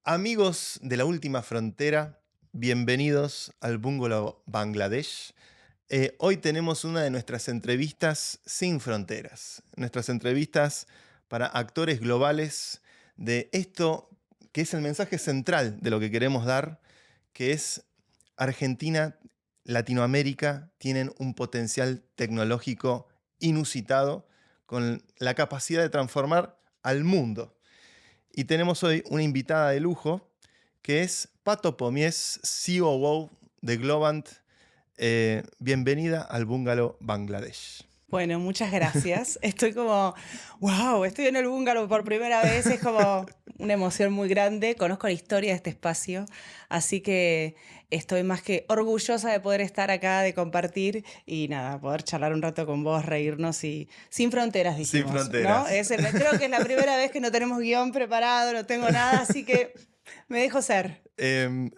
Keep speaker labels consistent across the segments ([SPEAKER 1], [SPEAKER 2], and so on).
[SPEAKER 1] Amigos de la última frontera, bienvenidos al Bungalow Bangladesh. Hoy tenemos una de nuestras entrevistas sin fronteras, nuestras entrevistas para actores globales de esto que es el mensaje central de lo que queremos dar, que es Argentina, Latinoamérica tienen un potencial tecnológico inusitado con la capacidad de transformar al mundo. Y tenemos hoy una invitada de lujo que es Pato Pomies, COO de Globant. Bienvenida al Bungalow Bangladesh.
[SPEAKER 2] Bueno, muchas gracias. Estoy como, wow, estoy en el bungalow por primera vez. Es como una emoción muy grande. Conozco la historia de este espacio, así que estoy más que orgullosa de poder estar acá, de compartir y nada, poder charlar un rato con vos, reírnos y sin fronteras,
[SPEAKER 1] Sin
[SPEAKER 2] dijimos, ¿no?
[SPEAKER 1] fronteras.
[SPEAKER 2] Creo que es la primera vez que no tenemos guión preparado, no tengo nada, así que me dejo ser.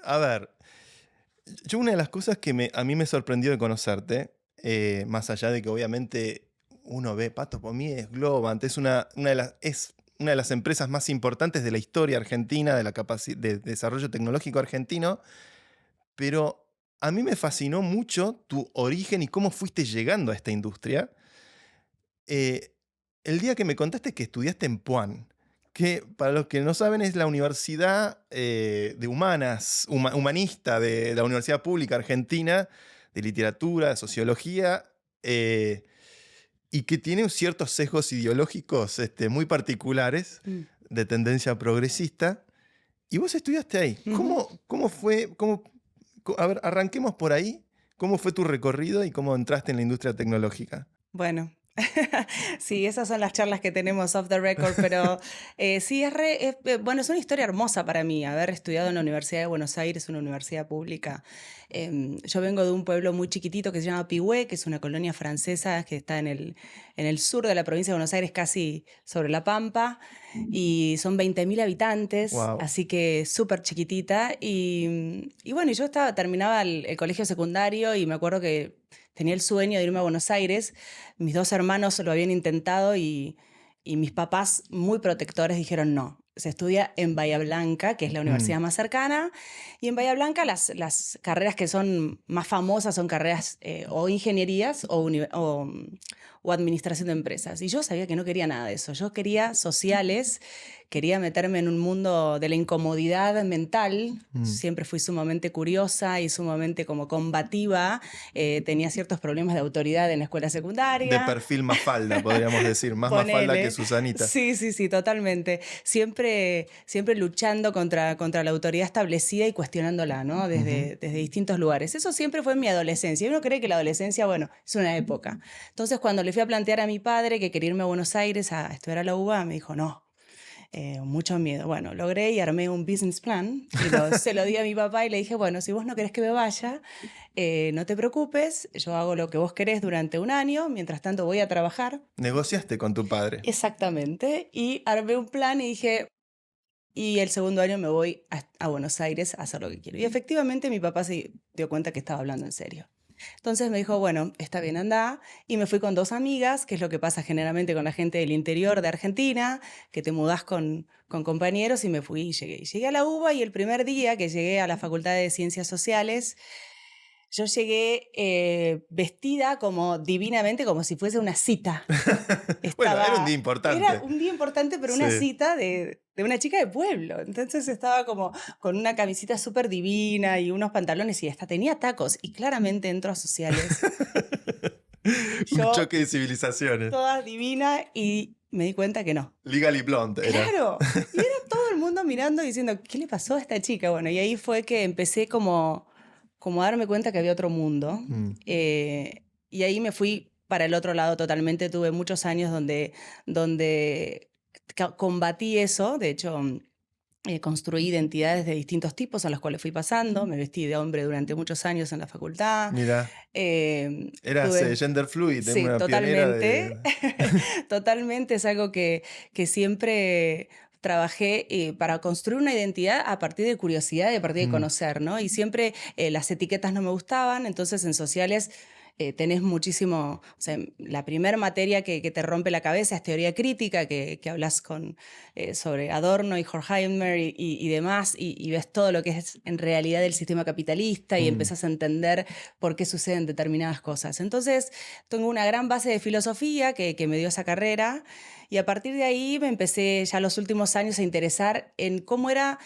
[SPEAKER 1] A ver, yo una de las cosas que a mí me sorprendió de conocerte, más allá de que obviamente uno ve Pato Pomies, Globant, es una de las empresas más importantes de la historia argentina, de desarrollo tecnológico argentino. Pero a mí me fascinó mucho tu origen y cómo fuiste llegando a esta industria. Eh, el día que me contaste que estudiaste en Puan, que para los que no saben es la universidad de humanista de la Universidad Pública Argentina, de literatura, de sociología, eh, y que tiene ciertos sesgos ideológicos muy particulares,
[SPEAKER 2] Mm.
[SPEAKER 1] de tendencia progresista. Y vos estudiaste ahí.
[SPEAKER 2] Ujú.
[SPEAKER 1] ¿Cómo fue? A ver, arranquemos por ahí. ¿Cómo fue tu recorrido y cómo entraste en la industria tecnológica?
[SPEAKER 2] Bueno, sí, esas son las charlas que tenemos off the record, pero sí, bueno, es una historia hermosa para mí haber estudiado en la Universidad de Buenos Aires, una universidad pública. Yo vengo de un pueblo muy chiquitito que se llama Pigüé, que es una colonia francesa que está en el sur de la provincia de Buenos Aires, casi sobre la Pampa, y son 20.000 habitantes,
[SPEAKER 1] Wow.
[SPEAKER 2] así que súper chiquitita. Y bueno, yo terminaba el colegio secundario y me acuerdo que tenía el sueño de irme a Buenos Aires. Mis dos hermanos lo habían intentado y mis papás, muy protectores, dijeron no. Se estudia en Bahía Blanca, que es la universidad más cercana, y en Bahía Blanca las carreras que son más famosas son carreras o ingenierías o administración de empresas. Y yo sabía que no quería nada de eso. Yo quería sociales, quería meterme en un mundo de la incomodidad mental. Siempre fui sumamente curiosa y sumamente como combativa. Tenía ciertos problemas de autoridad en la escuela
[SPEAKER 1] De
[SPEAKER 2] secundaria.
[SPEAKER 1] perfil Mafalda, podríamos decir. Más Mafalda que
[SPEAKER 2] Ponele.
[SPEAKER 1] Susanita.
[SPEAKER 2] Sí, sí, sí, totalmente. Siempre luchando contra la autoridad establecida y cuestionándola, ¿no?
[SPEAKER 1] Ujú.
[SPEAKER 2] Desde distintos lugares. Eso siempre fue en mi adolescencia. Y uno cree que la adolescencia, bueno, es una época. Entonces, cuando le fui a plantear a mi padre que quería irme a Buenos Aires a estudiar a la UBA, me dijo, no, mucho miedo. Bueno, logré y armé un business plan y se lo di a mi papá y le dije, bueno, si vos no querés que me vaya, no te preocupes, yo hago lo que vos querés durante un año, mientras tanto voy a trabajar.
[SPEAKER 1] Negociaste con tu padre.
[SPEAKER 2] Exactamente. Y armé un plan y dije, y el segundo año me voy a Buenos Aires a hacer lo que quiero. Y efectivamente mi papá se dio cuenta que estaba hablando en serio. Entonces me dijo, bueno, está bien, anda. Y me fui con dos amigas, que es lo que pasa generalmente con la gente del interior de Argentina, que te mudás con compañeros, y me fui y llegué. Llegué a la UBA y el primer día que llegué a la Facultad de Ciencias Sociales, yo llegué vestida como divinamente, como si fuese una cita.
[SPEAKER 1] Bueno, era un día
[SPEAKER 2] Era
[SPEAKER 1] importante.
[SPEAKER 2] un día importante, pero una
[SPEAKER 1] Sí.
[SPEAKER 2] cita de una chica de pueblo. Entonces estaba como con una camisita súper divina y unos pantalones y hasta tenía tacos. Y claramente entro a sociales.
[SPEAKER 1] Un
[SPEAKER 2] Yo,
[SPEAKER 1] choque de civilizaciones.
[SPEAKER 2] toda divina, y me di cuenta que no.
[SPEAKER 1] Legally Blonde era.
[SPEAKER 2] Claro. Y era todo el mundo mirando diciendo, ¿qué le pasó a esta chica? Bueno, y ahí fue que empecé como a darme cuenta que había otro mundo.
[SPEAKER 1] Mm.
[SPEAKER 2] Y ahí me fui para el otro lado totalmente. Tuve muchos años donde combatí eso. De hecho, construí identidades de distintos tipos a los cuales fui pasando. Me vestí de hombre durante muchos años en la facultad.
[SPEAKER 1] Mira, eras
[SPEAKER 2] Tuve...
[SPEAKER 1] gender fluid,
[SPEAKER 2] Sí,
[SPEAKER 1] una pionera
[SPEAKER 2] totalmente.
[SPEAKER 1] de...
[SPEAKER 2] Totalmente es algo que siempre trabajé para construir una identidad a partir de curiosidad y a partir de
[SPEAKER 1] Mm.
[SPEAKER 2] conocer, ¿no? Y siempre las etiquetas no me gustaban, entonces en sociales tenés muchísimo, o sea, la primera materia que te rompe la cabeza es teoría crítica, que hablas sobre Adorno y Horkheimer y demás, y ves todo lo que es en realidad el sistema capitalista y empezás a entender por qué suceden determinadas cosas. Entonces, tengo una gran base de filosofía que me dio esa carrera, y a partir de ahí me empecé ya los últimos años a interesar en cómo era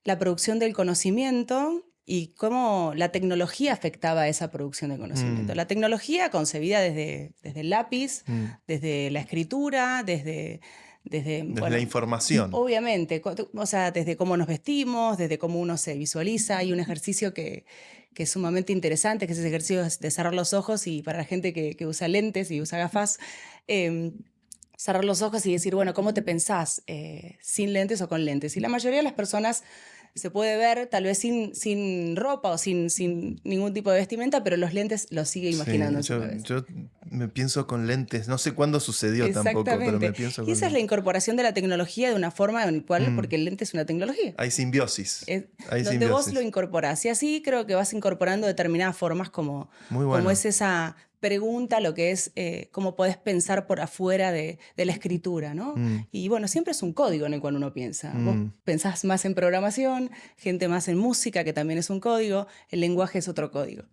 [SPEAKER 2] la producción del conocimiento y cómo la tecnología afectaba a esa producción de conocimiento. La tecnología concebida desde el lápiz, desde la escritura, desde
[SPEAKER 1] Desde la información.
[SPEAKER 2] obviamente, o sea, desde cómo nos vestimos, desde cómo uno se visualiza. Hay un ejercicio que es sumamente interesante, que es ese ejercicio de cerrar los ojos, y para la gente que usa lentes y usa gafas, cerrar los ojos y decir, bueno, ¿cómo te pensás? ¿Sin lentes o con lentes? Y la mayoría de las personas se puede ver tal vez sin ropa o sin ningún tipo de vestimenta, pero los lentes los sigue imaginando en su cabeza.
[SPEAKER 1] Yo me pienso con lentes, no sé cuándo sucedió tampoco, pero me pienso
[SPEAKER 2] Y
[SPEAKER 1] con
[SPEAKER 2] esa es la
[SPEAKER 1] lentes.
[SPEAKER 2] incorporación de la tecnología de una forma en la cual, porque el lente es una tecnología,
[SPEAKER 1] Hay simbiosis. Hay
[SPEAKER 2] donde vos lo
[SPEAKER 1] simbiosis.
[SPEAKER 2] incorporás. Y así creo que vas incorporando determinadas formas como
[SPEAKER 1] Muy bueno.
[SPEAKER 2] es esa pregunta, lo que es cómo podés pensar por afuera de la escritura, ¿no? Y bueno, siempre es un código en el cual uno piensa. Vos pensás más en programación, gente más en música, que también es un código, el lenguaje es otro código.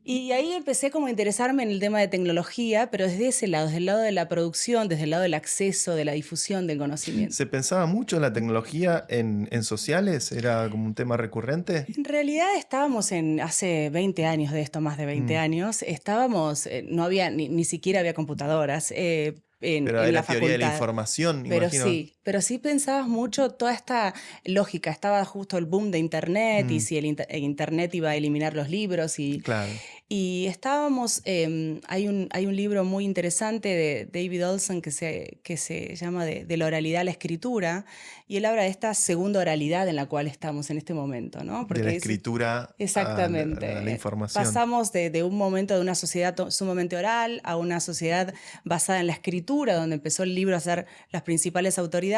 [SPEAKER 2] Y ahí empecé como a interesarme en el tema de tecnología, pero desde ese lado, desde el lado de la producción, desde el lado del acceso, de la difusión del conocimiento.
[SPEAKER 1] ¿Se pensaba mucho en la tecnología en sociales? ¿Era como un tema recurrente?
[SPEAKER 2] En realidad estábamos hace 20 años de esto, más de 20 años, estábamos, no había, ni siquiera había computadoras
[SPEAKER 1] Pero
[SPEAKER 2] en la
[SPEAKER 1] era teoría de la
[SPEAKER 2] facultad.
[SPEAKER 1] información, imagino.
[SPEAKER 2] Pero sí pensabas mucho toda esta lógica. Estaba justo el boom de Internet, y si el Internet iba a eliminar los libros.
[SPEAKER 1] Claro.
[SPEAKER 2] Y estábamos, hay un libro muy interesante de David Olson que se llama de la oralidad a la escritura, y él habla de esta segunda oralidad en la cual estamos en este momento, ¿no?
[SPEAKER 1] De la escritura
[SPEAKER 2] Exactamente.
[SPEAKER 1] a la información.
[SPEAKER 2] Pasamos de un momento de una sociedad sumamente oral a una sociedad basada en la escritura, donde empezó el libro a ser las principales autoridades,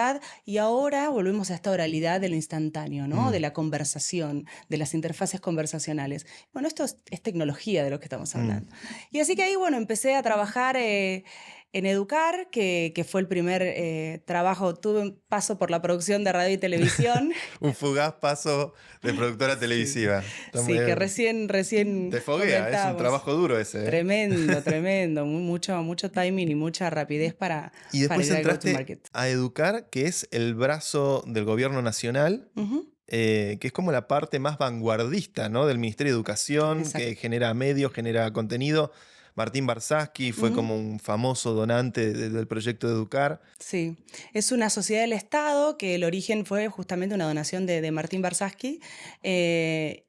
[SPEAKER 2] y ahora volvemos a esta oralidad de lo instantáneo, ¿no? De la conversación, de las interfaces conversacionales. Bueno, esto es tecnología de lo que estamos hablando. Y así que ahí, bueno, empecé a trabajar en Educar, que fue el primer trabajo. Tuve un paso por la producción de radio y televisión.
[SPEAKER 1] Un fugaz paso de productora televisiva.
[SPEAKER 2] Sí, que recién
[SPEAKER 1] Te foguea, es un trabajo duro ese.
[SPEAKER 2] Tremendo. Mucho timing y mucha rapidez para
[SPEAKER 1] Y después
[SPEAKER 2] ir al
[SPEAKER 1] entraste
[SPEAKER 2] go-to-market.
[SPEAKER 1] a Educar, que es el brazo del gobierno nacional, que es como la parte más vanguardista, ¿no? Del Ministerio de Educación,
[SPEAKER 2] Exacto.
[SPEAKER 1] que genera medios, genera contenido. Martín Barsaski fue como un famoso donante del proyecto de Educar.
[SPEAKER 2] Sí, es una sociedad del Estado que el origen fue justamente una donación de Martín Barsaski,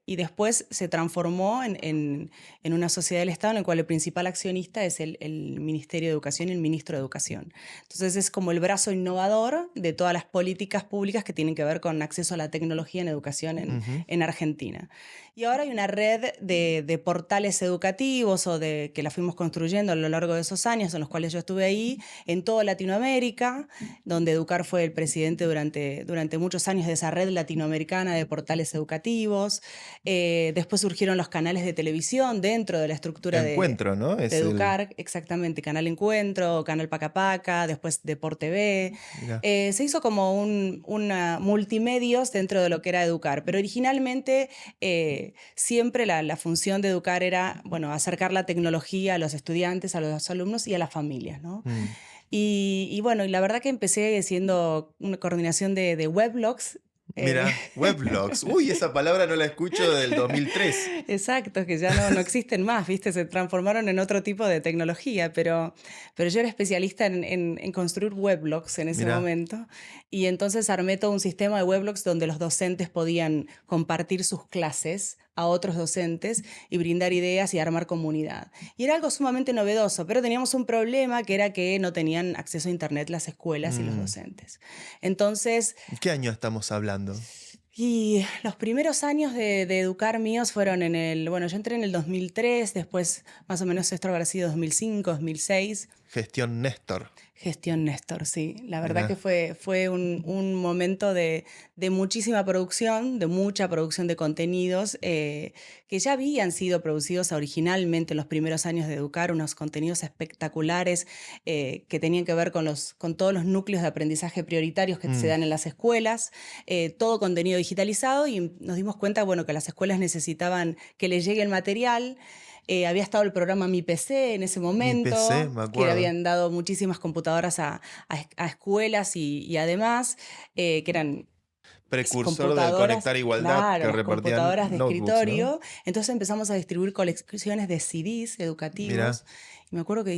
[SPEAKER 2] y después se transformó en una sociedad del Estado en la cual el principal accionista es el Ministerio de Educación y el Ministro de Educación. Entonces es como el brazo innovador de todas las políticas públicas que tienen que ver con acceso a la tecnología en educación en Argentina. Y ahora hay una red de portales educativos que la fuimos construyendo a lo largo de esos años en los cuales yo estuve ahí, en toda Latinoamérica, donde Educar fue el presidente durante muchos años de esa red latinoamericana de portales educativos. Después surgieron los canales de televisión dentro de la estructura
[SPEAKER 1] Encuentro, ¿no?
[SPEAKER 2] de Educar, exactamente, Canal Encuentro, Canal Paca Paca, después Deport TV. Se hizo como una multimedios dentro de lo que era Educar, pero originalmente siempre la función de Educar era, bueno, acercar la tecnología a los estudiantes, a los alumnos y a las familias, ¿no? Y bueno, y la verdad que empecé siendo una coordinación de weblogs.
[SPEAKER 1] Mira, weblogs. Uy, esa palabra no la escucho del 2003.
[SPEAKER 2] Exacto, que ya no existen más, ¿viste? Se transformaron en otro tipo de tecnología, pero yo era especialista en construir weblogs en ese momento, y entonces armé todo un sistema de weblogs donde los docentes podían compartir sus clases a otros docentes y brindar ideas y armar comunidad. Y era algo sumamente novedoso, pero teníamos un problema, que era que no tenían acceso a internet las escuelas y los docentes. Entonces...
[SPEAKER 1] ¿Qué año estamos hablando?
[SPEAKER 2] Y los primeros años de Educar míos fueron bueno, yo entré en el 2003, después más o menos esto habrá sido 2005, 2006.
[SPEAKER 1] Gestión Néstor.
[SPEAKER 2] Gestión Néstor, sí. La verdad
[SPEAKER 1] Mirá.
[SPEAKER 2] que fue un momento de muchísima producción, de mucha producción de contenidos que ya habían sido producidos originalmente en los primeros años de Educar, unos contenidos espectaculares que tenían que ver con todos los núcleos de aprendizaje prioritarios que se dan en las escuelas, todo contenido digitalizado, y nos dimos cuenta, bueno, que las escuelas necesitaban que les llegue el material. Había estado el programa Mi PC en ese
[SPEAKER 1] Mi PC,
[SPEAKER 2] momento,
[SPEAKER 1] me
[SPEAKER 2] que le
[SPEAKER 1] acuerdo.
[SPEAKER 2] habían dado muchísimas computadoras a escuelas y además que eran
[SPEAKER 1] Precursor del
[SPEAKER 2] computadoras,
[SPEAKER 1] Conectar Igualdad,
[SPEAKER 2] claro,
[SPEAKER 1] que
[SPEAKER 2] las
[SPEAKER 1] repartían
[SPEAKER 2] computadoras de
[SPEAKER 1] notebooks, ¿no?
[SPEAKER 2] escritorio. Entonces empezamos a distribuir colecciones de CDs
[SPEAKER 1] Mirá.
[SPEAKER 2] educativos. Y me acuerdo que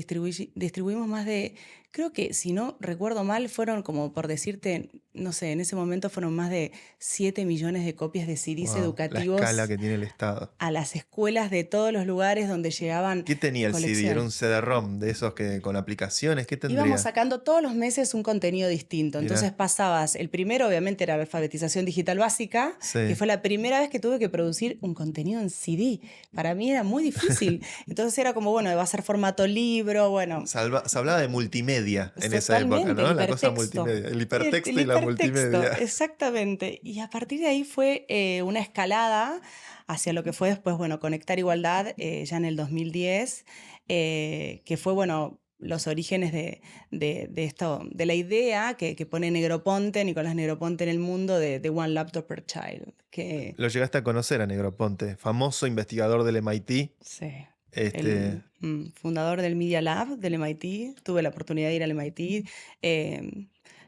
[SPEAKER 2] distribuimos más de, creo que si no recuerdo mal, fueron como por decirte, no sé, en ese momento fueron más de 7 millones de copias de CDs
[SPEAKER 1] Wow, la escala
[SPEAKER 2] educativos
[SPEAKER 1] que tiene el Estado.
[SPEAKER 2] a las escuelas de todos los lugares donde llegaban
[SPEAKER 1] ¿Qué tenía el CD? ¿Era un
[SPEAKER 2] colecciones.
[SPEAKER 1] CD-ROM de esos que con aplicaciones? ¿Qué
[SPEAKER 2] Íbamos
[SPEAKER 1] tendría?
[SPEAKER 2] sacando todos los meses un contenido distinto. Entonces
[SPEAKER 1] Mirá.
[SPEAKER 2] pasabas, el primero obviamente era la alfabetización digital básica, que
[SPEAKER 1] Sí.
[SPEAKER 2] fue la primera vez que tuve que producir un contenido en CD. Para mí era muy difícil. Entonces era como, bueno, va a ser formato libro, bueno,
[SPEAKER 1] Se hablaba de multimedia en esa época,
[SPEAKER 2] totalmente, el
[SPEAKER 1] ¿no? La cosa
[SPEAKER 2] hipertexto.
[SPEAKER 1] multimedia. El
[SPEAKER 2] Sí, el
[SPEAKER 1] hipertexto y la
[SPEAKER 2] hipertexto,
[SPEAKER 1] multimedia.
[SPEAKER 2] exactamente. Y a partir de ahí fue una escalada hacia lo que fue después, bueno, Conectar Igualdad, ya en el 2010, que fue, bueno, los orígenes de esto, de la idea que pone Negroponte, Nicolás Negroponte en el mundo de One Laptop per Child, que
[SPEAKER 1] Lo llegaste a conocer a Negroponte, famoso investigador del MIT.
[SPEAKER 2] sí,
[SPEAKER 1] Este,
[SPEAKER 2] fundador del Media Lab del MIT, tuve la oportunidad de ir al MIT,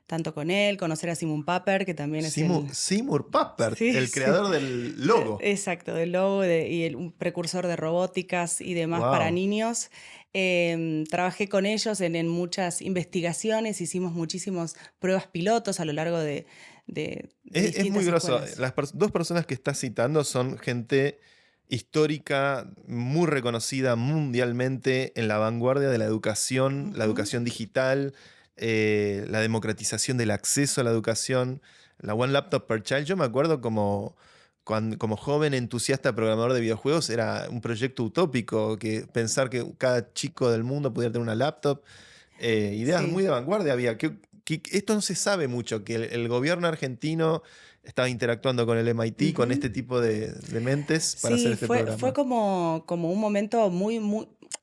[SPEAKER 2] tanto con él, conocer a Simon Papert, que también es el...
[SPEAKER 1] Seymour Papert,
[SPEAKER 2] Sí,
[SPEAKER 1] el
[SPEAKER 2] sí.
[SPEAKER 1] creador del logo.
[SPEAKER 2] Exacto, del logo y un precursor de robóticas y demás para
[SPEAKER 1] Wow.
[SPEAKER 2] niños. Trabajé con ellos en muchas investigaciones, hicimos muchísimas pruebas pilotos a lo largo de
[SPEAKER 1] Es muy
[SPEAKER 2] distintas
[SPEAKER 1] grosso.
[SPEAKER 2] escuelas.
[SPEAKER 1] Las dos personas que estás citando son gente histórica, muy reconocida mundialmente en la vanguardia de la
[SPEAKER 2] Ujú.
[SPEAKER 1] educación digital, la democratización del acceso a la educación, la One Laptop per Child. Yo me acuerdo como joven entusiasta programador de videojuegos, era un proyecto utópico, que pensar que cada chico del mundo pudiera tener una laptop. Ideas muy
[SPEAKER 2] Sí.
[SPEAKER 1] de vanguardia había. Que esto no se sabe mucho, que el gobierno argentino estaba interactuando con el MIT, con
[SPEAKER 2] Ujú.
[SPEAKER 1] este tipo de mentes para hacer
[SPEAKER 2] Sí,
[SPEAKER 1] este
[SPEAKER 2] fue
[SPEAKER 1] programa.
[SPEAKER 2] como un momento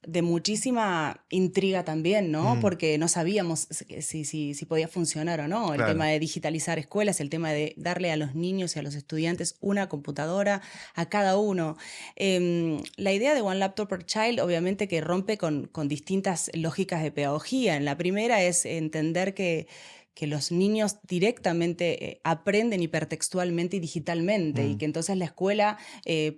[SPEAKER 2] de muchísima intriga también, ¿no?
[SPEAKER 1] Mm,
[SPEAKER 2] Porque no sabíamos si podía funcionar o no. El tema
[SPEAKER 1] claro.
[SPEAKER 2] de digitalizar escuelas, el tema de darle a los niños y a los estudiantes una computadora a cada uno. La idea de One Laptop per Child, obviamente que rompe con distintas lógicas de pedagogía. En la primera es entender que los niños directamente aprenden hipertextualmente y digitalmente, y
[SPEAKER 1] Mm,
[SPEAKER 2] que entonces la escuela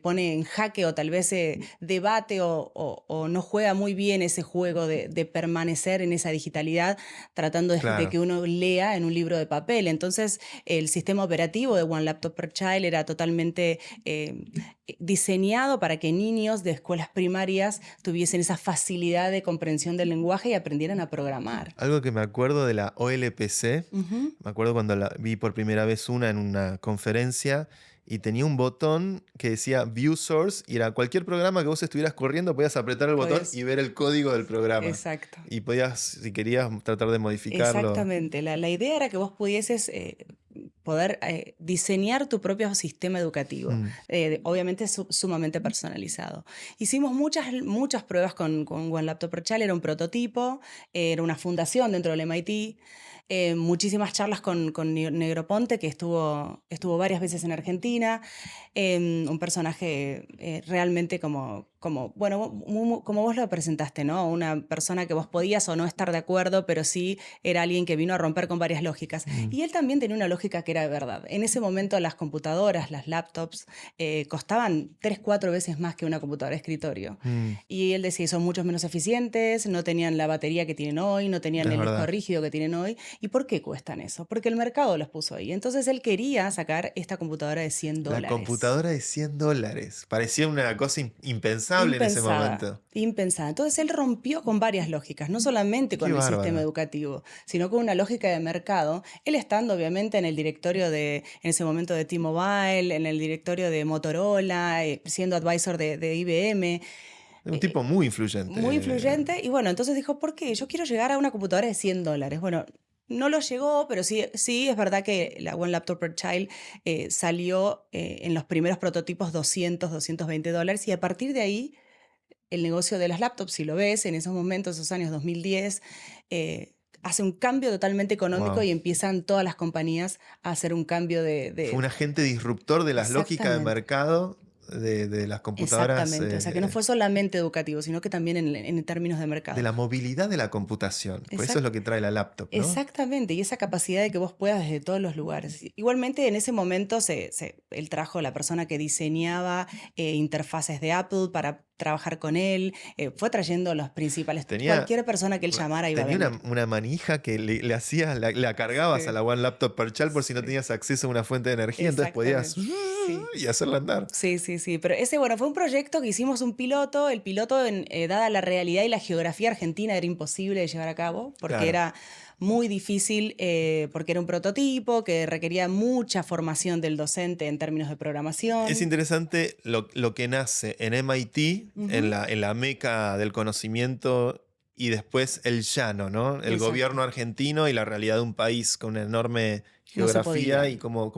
[SPEAKER 2] pone en jaque o tal vez debate o no juega muy bien ese juego de permanecer en esa digitalidad tratando de que
[SPEAKER 1] claro.
[SPEAKER 2] uno lea en un libro de papel. Entonces el sistema operativo de One Laptop per Child era totalmente diseñado para que niños de escuelas primarias tuviesen esa facilidad de comprensión del lenguaje y aprendieran a programar.
[SPEAKER 1] Algo que me acuerdo de la OLPC,
[SPEAKER 2] Ujú.
[SPEAKER 1] me acuerdo cuando la vi por primera vez una en una conferencia y tenía un botón que decía View Source y era cualquier programa que vos estuvieras corriendo, podías apretar el botón y
[SPEAKER 2] Podías,
[SPEAKER 1] ver el código del programa.
[SPEAKER 2] exacto.
[SPEAKER 1] Y podías, si querías, tratar de modificarlo.
[SPEAKER 2] Exactamente, la idea era que vos pudieses poder diseñar tu propio sistema educativo,
[SPEAKER 1] Mm,
[SPEAKER 2] obviamente sumamente personalizado. Hicimos muchas pruebas con One Laptop per Child, era un prototipo, era una fundación dentro del MIT, muchísimas charlas con Negroponte, que estuvo varias veces en Argentina, un personaje realmente bueno, como vos lo presentaste, ¿no? Una persona que vos podías o no estar de acuerdo, pero sí era alguien que vino a romper con varias lógicas.
[SPEAKER 1] mm,
[SPEAKER 2] Y él también tenía una lógica que era de verdad. En ese momento las computadoras, las laptops, costaban 3, 4 veces más que una computadora de escritorio.
[SPEAKER 1] mm.
[SPEAKER 2] Y él decía, son mucho menos eficientes, no tenían la batería que tienen hoy, no tenían
[SPEAKER 1] Es
[SPEAKER 2] el disco
[SPEAKER 1] verdad.
[SPEAKER 2] rígido que tienen hoy. ¿Y por qué cuestan eso? Porque el mercado los puso ahí. Entonces él quería sacar esta computadora de 100
[SPEAKER 1] La
[SPEAKER 2] dólares.
[SPEAKER 1] computadora de $100. Parecía una cosa impensable en ese
[SPEAKER 2] Impensada,
[SPEAKER 1] momento.
[SPEAKER 2] impensada. Entonces él rompió con varias lógicas, no solamente
[SPEAKER 1] Qué
[SPEAKER 2] con el sistema
[SPEAKER 1] bárbaro.
[SPEAKER 2] educativo, sino con una lógica de mercado. Él estando obviamente en el directorio en ese momento de T-Mobile, en el directorio de Motorola, siendo advisor de IBM.
[SPEAKER 1] Es un tipo muy influyente.
[SPEAKER 2] Muy influyente. Y bueno, entonces dijo, ¿por qué? Yo quiero llegar a una computadora de $100. Bueno, no lo llegó, pero sí, sí es verdad que la One Laptop per Child salió en los primeros prototipos $220. Y a partir de ahí, el negocio de las laptops, si lo ves, en esos momentos, esos años 2010, hace un cambio totalmente económico
[SPEAKER 1] Wow.
[SPEAKER 2] y empiezan todas las compañías a hacer un cambio
[SPEAKER 1] Fue un agente disruptor de las lógicas de
[SPEAKER 2] Exactamente.
[SPEAKER 1] mercado de las computadoras,
[SPEAKER 2] Exactamente, o sea, que no fue solamente educativo, sino que también en términos de
[SPEAKER 1] de
[SPEAKER 2] mercado.
[SPEAKER 1] la movilidad de la computación. Pues eso es
[SPEAKER 2] Exact-
[SPEAKER 1] lo que trae la laptop, ¿no?
[SPEAKER 2] Exactamente, y esa capacidad de que vos puedas desde todos los lugares. Igualmente, en ese momento él trajo la persona que diseñaba interfaces de Apple para trabajar con él, fue trayendo los principales,
[SPEAKER 1] Tenía,
[SPEAKER 2] cualquier persona que él llamara iba a
[SPEAKER 1] tenía
[SPEAKER 2] venir.
[SPEAKER 1] una manija que le hacías, la cargabas a
[SPEAKER 2] Sí,
[SPEAKER 1] la One Laptop per Child por si no
[SPEAKER 2] sí,
[SPEAKER 1] tenías acceso a una fuente de energía, entonces podías
[SPEAKER 2] exactamente. Sí.
[SPEAKER 1] y hacerla andar.
[SPEAKER 2] Sí, sí, sí, pero ese, bueno, fue un proyecto que hicimos un piloto. El piloto, dada la realidad y la geografía argentina, era imposible de llevar a cabo porque
[SPEAKER 1] Claro.
[SPEAKER 2] era muy difícil, porque era un prototipo que requería mucha formación del docente en términos de
[SPEAKER 1] Es
[SPEAKER 2] programación.
[SPEAKER 1] interesante lo que nace en MIT,
[SPEAKER 2] Ujú.
[SPEAKER 1] en la meca del conocimiento, y después el llano, ¿no? El
[SPEAKER 2] Exacto.
[SPEAKER 1] gobierno argentino y la realidad de un país con una enorme
[SPEAKER 2] No se
[SPEAKER 1] geografía
[SPEAKER 2] podía.
[SPEAKER 1] y cómo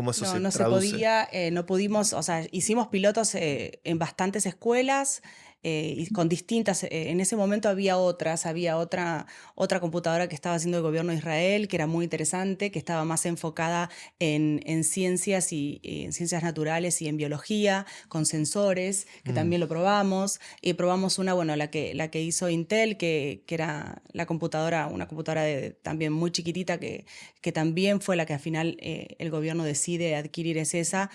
[SPEAKER 1] eso
[SPEAKER 2] No,
[SPEAKER 1] se
[SPEAKER 2] no se
[SPEAKER 1] traduce.
[SPEAKER 2] podía, no pudimos, o sea, hicimos pilotos en bastantes escuelas y con distintas, en ese momento había otra computadora que estaba haciendo el gobierno de Israel, que era muy interesante, que estaba más enfocada en ciencias y en ciencias naturales y en biología, con sensores, que
[SPEAKER 1] Mm.
[SPEAKER 2] también lo probamos. Y probamos una, bueno, la que hizo Intel, que era la computadora, una computadora también muy chiquitita que también fue la que al final el gobierno decide adquirir, es esa,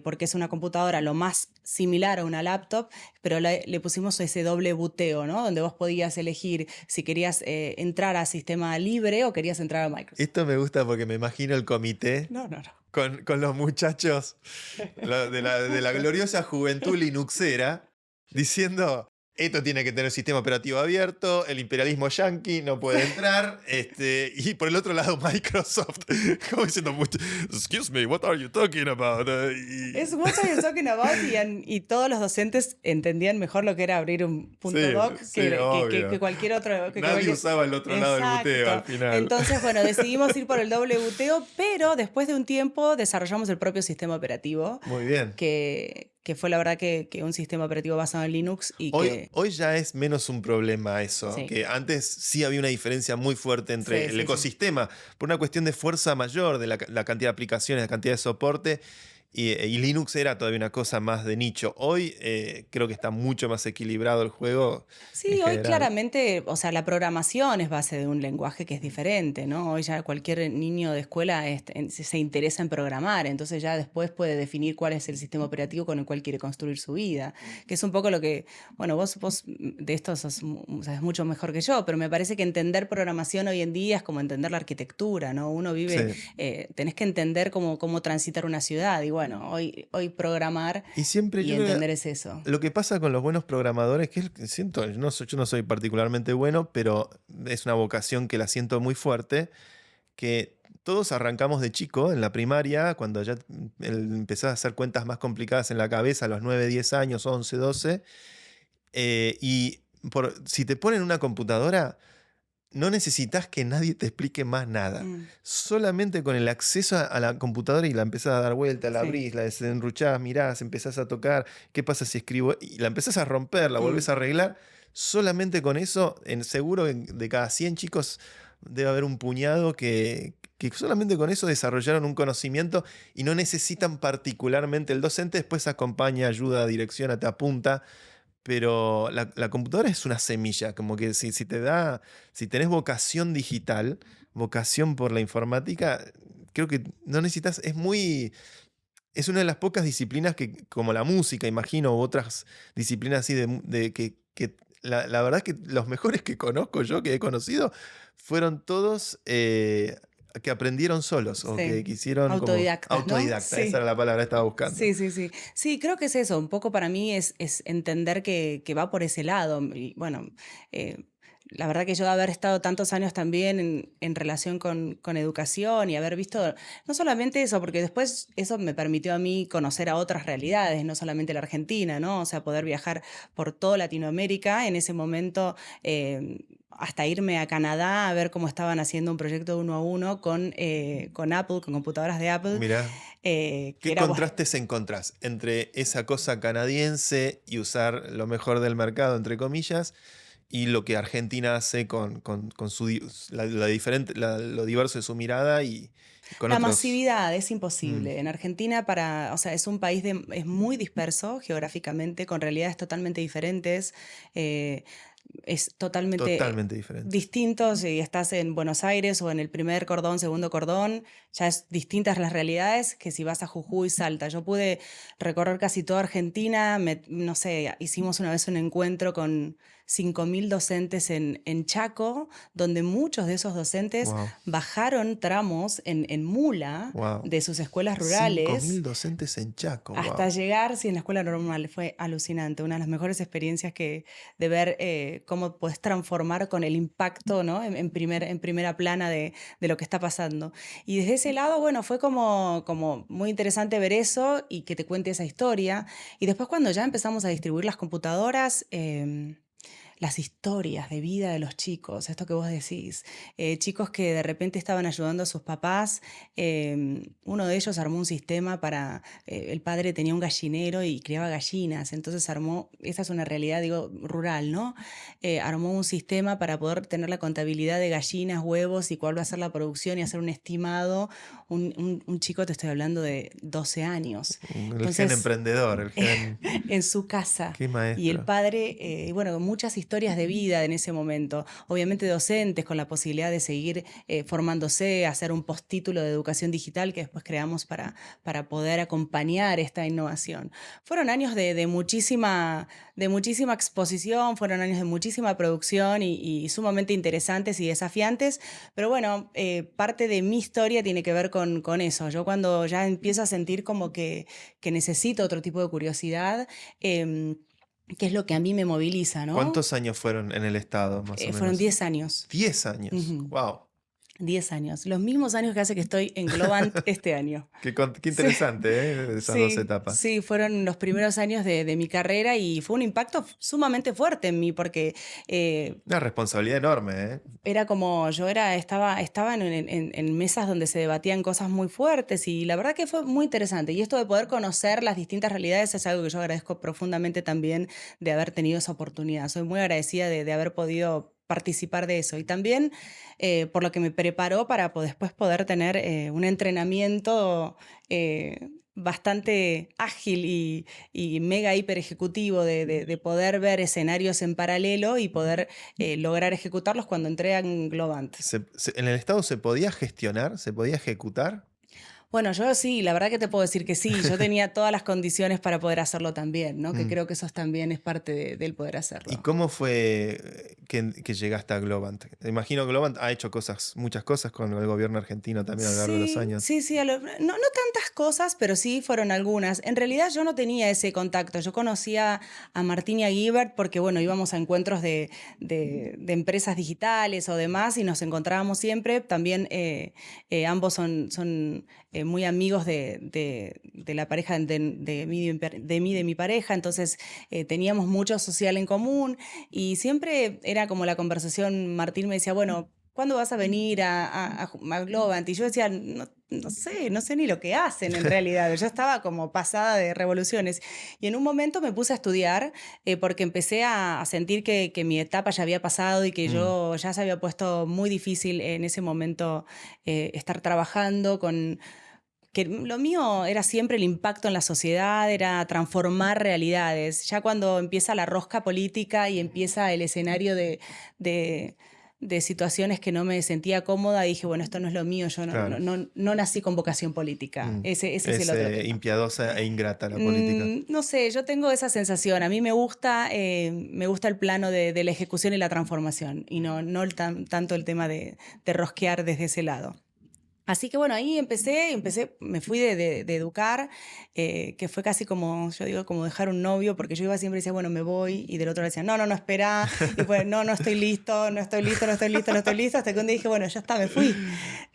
[SPEAKER 2] porque es una computadora lo más similar a una laptop, pero le pusimos ese doble buteo, ¿no? Donde vos podías elegir si querías entrar a sistema libre o querías entrar a Microsoft.
[SPEAKER 1] Esto me gusta porque me imagino el comité
[SPEAKER 2] No, no, no.
[SPEAKER 1] con los muchachos de la gloriosa juventud linuxera diciendo, esto tiene que tener sistema operativo abierto, el imperialismo yanqui no puede entrar, y por el otro lado Microsoft, como diciendo, excuse me, what are you talking about?
[SPEAKER 2] Es what are you talking about y todos los docentes entendían mejor lo que era abrir un
[SPEAKER 1] Sí,
[SPEAKER 2] punto doc
[SPEAKER 1] sí, obvio.
[SPEAKER 2] que cualquier otro.
[SPEAKER 1] Nadie usaba el otro lado del buteo al
[SPEAKER 2] Exacto.
[SPEAKER 1] final.
[SPEAKER 2] Entonces, bueno, decidimos ir por el doble buteo, pero después de un tiempo desarrollamos el propio sistema operativo,
[SPEAKER 1] Muy bien.
[SPEAKER 2] que fue la verdad que un sistema operativo basado en Linux y
[SPEAKER 1] Hoy,
[SPEAKER 2] que
[SPEAKER 1] hoy ya es menos un problema eso,
[SPEAKER 2] sí,
[SPEAKER 1] que antes sí había una diferencia muy fuerte entre
[SPEAKER 2] sí,
[SPEAKER 1] el
[SPEAKER 2] sí, sí.
[SPEAKER 1] ecosistema, por una cuestión de fuerza mayor, de la cantidad de aplicaciones, la cantidad de soporte, y Linux era todavía una cosa más de nicho. Hoy creo que está mucho más equilibrado el juego en
[SPEAKER 2] Sí, hoy
[SPEAKER 1] general.
[SPEAKER 2] claramente, o sea, la programación es base de un lenguaje que es diferente, ¿no? Hoy ya cualquier niño de escuela se interesa en programar, entonces ya después puede definir cuál es el sistema operativo con el cual quiere construir su vida, que es un poco lo que, bueno, vos de esto sabes mucho mejor que yo, pero me parece que entender programación hoy en día es como entender la arquitectura, ¿no? Uno vive,
[SPEAKER 1] Sí.
[SPEAKER 2] tenés que entender cómo transitar una ciudad y bueno, hoy programar
[SPEAKER 1] Y siempre
[SPEAKER 2] y
[SPEAKER 1] yo creo
[SPEAKER 2] entender
[SPEAKER 1] que
[SPEAKER 2] es eso.
[SPEAKER 1] lo que pasa con los buenos programadores, que siento, yo no soy particularmente bueno, pero es una vocación que la siento muy fuerte, que todos arrancamos de chico en la primaria, cuando ya empezás a hacer cuentas más complicadas en la cabeza a los 9 10 años, 11 12 y si te ponen una computadora, no necesitas que nadie te explique más nada.
[SPEAKER 2] Mm,
[SPEAKER 1] Solamente con el acceso a la computadora y la empezás a dar vuelta, la
[SPEAKER 2] sí.
[SPEAKER 1] abrís, la desenruchás, mirás, empezás a tocar, ¿qué pasa si escribo? Y la empezás a romper, la volvés
[SPEAKER 2] Mm.
[SPEAKER 1] a arreglar. Solamente con eso, seguro de cada 100 chicos debe haber un puñado que solamente con eso desarrollaron un conocimiento y no necesitan particularmente el docente, después acompaña, ayuda, direcciona, te apunta, pero la computadora es una semilla, como que si te da, si tenés vocación digital, vocación por la informática, creo que no necesitas, es una de las pocas disciplinas que, como la música, imagino, u otras disciplinas así que la verdad es que los mejores que conozco yo, que he conocido, fueron todos que aprendieron solos o que
[SPEAKER 2] Sí,
[SPEAKER 1] quisieron como
[SPEAKER 2] autodidactas, ¿no?
[SPEAKER 1] autodidacta, esa era
[SPEAKER 2] Sí,
[SPEAKER 1] la palabra que estaba buscando.
[SPEAKER 2] sí, sí, sí. Sí, creo que es eso. Un poco para mí es entender que va por ese lado. Y bueno, eh, la verdad que yo haber estado tantos años también en relación con educación y haber visto, no solamente eso, porque después eso me permitió a mí conocer a otras realidades, no solamente la Argentina, ¿no? O sea, poder viajar por toda Latinoamérica en ese momento, hasta irme a Canadá a ver cómo estaban haciendo un proyecto 1 a 1 con Apple, con computadoras de Apple,
[SPEAKER 1] Mirá,
[SPEAKER 2] que
[SPEAKER 1] ¿qué
[SPEAKER 2] era, bueno,
[SPEAKER 1] contrastes encontrás entre esa cosa canadiense y usar lo mejor del mercado, entre comillas, y lo que Argentina hace con lo diverso de su mirada y con
[SPEAKER 2] la
[SPEAKER 1] otros?
[SPEAKER 2] masividad es
[SPEAKER 1] Mm,
[SPEAKER 2] imposible. En Argentina, o sea, es un país es muy disperso geográficamente, con realidades totalmente diferentes. eh, es totalmente
[SPEAKER 1] totalmente diferente.
[SPEAKER 2] distinto si estás en Buenos Aires o en el primer cordón, segundo cordón, ya es distintas las realidades que si vas a Jujuy, Salta. Yo pude recorrer casi toda Argentina, no sé, hicimos una vez un encuentro con 5.000 docentes en Chaco, donde muchos de esos docentes
[SPEAKER 1] Wow,
[SPEAKER 2] bajaron tramos en mula
[SPEAKER 1] wow.
[SPEAKER 2] de sus escuelas
[SPEAKER 1] Cinco
[SPEAKER 2] rurales
[SPEAKER 1] mil docentes en Chaco,
[SPEAKER 2] hasta
[SPEAKER 1] wow.
[SPEAKER 2] llegar, sí, en la escuela normal. Fue alucinante, una de las mejores experiencias de ver cómo puedes transformar con el impacto, ¿no? En primera plana de lo que está pasando. Y desde ese lado, bueno, fue como muy interesante ver eso y que te cuente esa historia. Y después cuando ya empezamos a distribuir las computadoras, las historias de vida de los chicos, esto que vos decís, chicos que de repente estaban ayudando a sus papás, uno de ellos armó un sistema para, el padre tenía un gallinero y criaba gallinas, entonces armó, esa es una realidad, digo, rural, ¿no? Armó un sistema para poder tener la contabilidad de gallinas, huevos y cuál va a ser la producción y hacer un estimado, un chico, te estoy hablando de 12 años.
[SPEAKER 1] El gen
[SPEAKER 2] Entonces,
[SPEAKER 1] emprendedor, el gen...
[SPEAKER 2] en su casa.
[SPEAKER 1] Qué
[SPEAKER 2] Y el
[SPEAKER 1] maestro.
[SPEAKER 2] padre, bueno, muchas historias de vida en ese momento. Obviamente docentes con la posibilidad de seguir formándose, hacer un postítulo de educación digital que después creamos para poder acompañar esta innovación. Fueron años de muchísima exposición, fueron años de muchísima producción y sumamente interesantes y desafiantes, pero bueno, parte de mi historia tiene que ver con eso. Yo cuando ya empiezo a sentir como que necesito otro tipo de curiosidad, em, que es lo que a mí me moviliza, ¿no?
[SPEAKER 1] ¿Cuántos años fueron en el estado, más o
[SPEAKER 2] Fueron
[SPEAKER 1] menos?
[SPEAKER 2] 10 años.
[SPEAKER 1] 10 años.
[SPEAKER 2] Ujú.
[SPEAKER 1] Wow.
[SPEAKER 2] 10 años. Los mismos años que hace que estoy en Globant este año.
[SPEAKER 1] Qué
[SPEAKER 2] Sí,
[SPEAKER 1] interesante, ¿eh? Esas dos
[SPEAKER 2] sí,
[SPEAKER 1] etapas.
[SPEAKER 2] sí, fueron los primeros años de mi carrera y fue un impacto sumamente fuerte en mí porque
[SPEAKER 1] Una responsabilidad enorme, ¿eh?
[SPEAKER 2] era como, estaba en mesas donde se debatían cosas muy fuertes y la verdad que fue muy interesante. Y esto de poder conocer las distintas realidades es algo que yo agradezco profundamente también de haber tenido esa oportunidad. Soy muy agradecida de haber podido participar de eso y también por lo que me preparó para después poder tener un entrenamiento bastante ágil y mega hiper ejecutivo de poder ver escenarios en paralelo y poder lograr ejecutarlos cuando entré en Globant.
[SPEAKER 1] ¿En el estado se podía gestionar? ¿Se podía ejecutar?
[SPEAKER 2] Bueno, yo sí, la verdad que te puedo decir que sí, yo tenía todas las condiciones para poder hacerlo también, ¿no? Que
[SPEAKER 1] Mm.
[SPEAKER 2] creo que eso también es parte del poder
[SPEAKER 1] ¿Y
[SPEAKER 2] hacerlo.
[SPEAKER 1] cómo fue que llegaste a Globant? Imagino que Globant ha hecho muchas cosas con el gobierno argentino también a lo largo de los
[SPEAKER 2] Sí,
[SPEAKER 1] años.
[SPEAKER 2] sí, sí, no tantas cosas, pero sí fueron algunas. En realidad yo no tenía ese contacto. Yo conocía a Martín y a Guibert porque, bueno, íbamos a encuentros de empresas digitales o demás y nos encontrábamos siempre. También ambos son muy amigos de la pareja de mi pareja, entonces teníamos mucho social en común y siempre era como la conversación, Martín me decía, bueno, ¿cuándo vas a venir a Globant? Y yo decía, no sé ni lo que hacen en realidad. Yo estaba como pasada de revoluciones. Y en un momento me puse a estudiar porque empecé a sentir que mi etapa ya había pasado y que
[SPEAKER 1] Mm,
[SPEAKER 2] yo ya se había puesto muy difícil en ese momento estar trabajando con que lo mío era siempre el impacto en la sociedad, era transformar realidades. Ya cuando empieza la rosca política y empieza el escenario de, de situaciones que no me sentía cómoda, dije, bueno, esto no es lo mío, yo
[SPEAKER 1] claro.
[SPEAKER 2] no nací con vocación política.
[SPEAKER 1] Mm.
[SPEAKER 2] Ese es el
[SPEAKER 1] Es
[SPEAKER 2] otro tema.
[SPEAKER 1] impiadosa e ingrata la política.
[SPEAKER 2] No sé, yo tengo esa sensación. A mí me gusta el plano de la ejecución y la transformación y no tanto el tema de rosquear desde ese lado. Así que bueno, ahí me fui de Educar, que fue casi como, yo digo, como dejar un novio, porque yo iba siempre y decía, bueno, me voy, y del otro lado decía, no, no, no, espera, y pues, no, no estoy listo, no estoy listo, no estoy listo, no estoy listo, hasta que un día dije, bueno, ya está, me fui,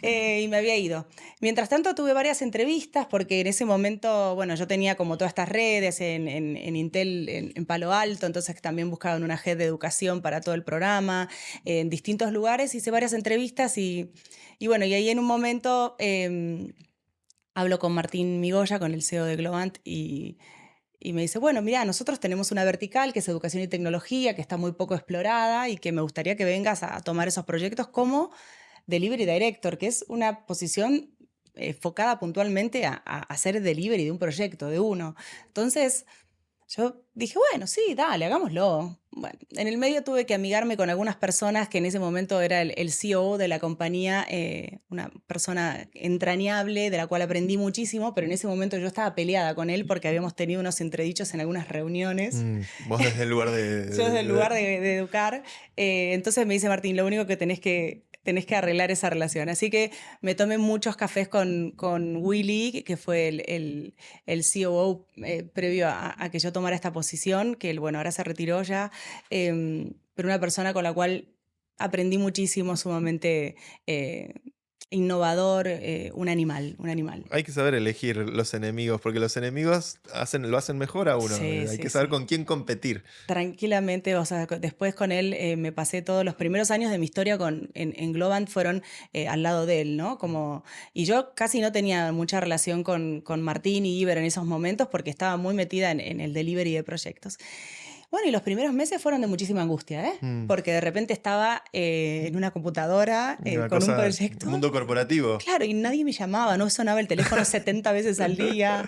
[SPEAKER 2] y me había ido. Mientras tanto tuve varias entrevistas, porque en ese momento, bueno, yo tenía como todas estas redes en Intel, en Palo Alto, entonces también buscaban una head de educación para todo el programa, en distintos lugares, hice varias entrevistas y bueno, y ahí en un momento hablo con Martín Migoya, con el CEO de Globant, y me dice, bueno, mira, nosotros tenemos una vertical que es educación y tecnología, que está muy poco explorada y que me gustaría que vengas a tomar esos proyectos como Delivery Director, que es una posición enfocada puntualmente a hacer delivery de un proyecto, de uno. Entonces, yo dije, bueno, sí, dale, hagámoslo. Bueno, en el medio tuve que amigarme con algunas personas que en ese momento era el CEO de la compañía, una persona entrañable de la cual aprendí muchísimo, pero en ese momento yo estaba peleada con él porque habíamos tenido unos entredichos en algunas reuniones.
[SPEAKER 1] Vos desde el lugar
[SPEAKER 2] Yo desde el lugar de educar. Entonces me dice Martín, lo único que tenés que arreglar esa relación. Así que me tomé muchos cafés con Willy, que fue el COO previo a que yo tomara esta posición, que él, bueno, ahora se retiró ya, pero una persona con la cual aprendí muchísimo, sumamente innovador, un animal, un animal.
[SPEAKER 1] Hay que saber elegir los enemigos, porque los enemigos lo hacen mejor a uno.
[SPEAKER 2] Sí,
[SPEAKER 1] Hay
[SPEAKER 2] sí,
[SPEAKER 1] que saber
[SPEAKER 2] sí.
[SPEAKER 1] con quién competir.
[SPEAKER 2] Tranquilamente, o sea, después con él me pasé todos los primeros años de mi historia en Globant fueron al lado de él, ¿no? Como, y yo casi no tenía mucha relación con Martín y Iber en esos momentos porque estaba muy metida en el delivery de proyectos. Bueno, y los primeros meses fueron de muchísima angustia, ¿eh?
[SPEAKER 1] Mm,
[SPEAKER 2] Porque de repente estaba en una computadora
[SPEAKER 1] una
[SPEAKER 2] con un
[SPEAKER 1] cosa,
[SPEAKER 2] proyecto.
[SPEAKER 1] mundo corporativo.
[SPEAKER 2] Claro, y nadie me llamaba, no sonaba el teléfono 70 veces al día.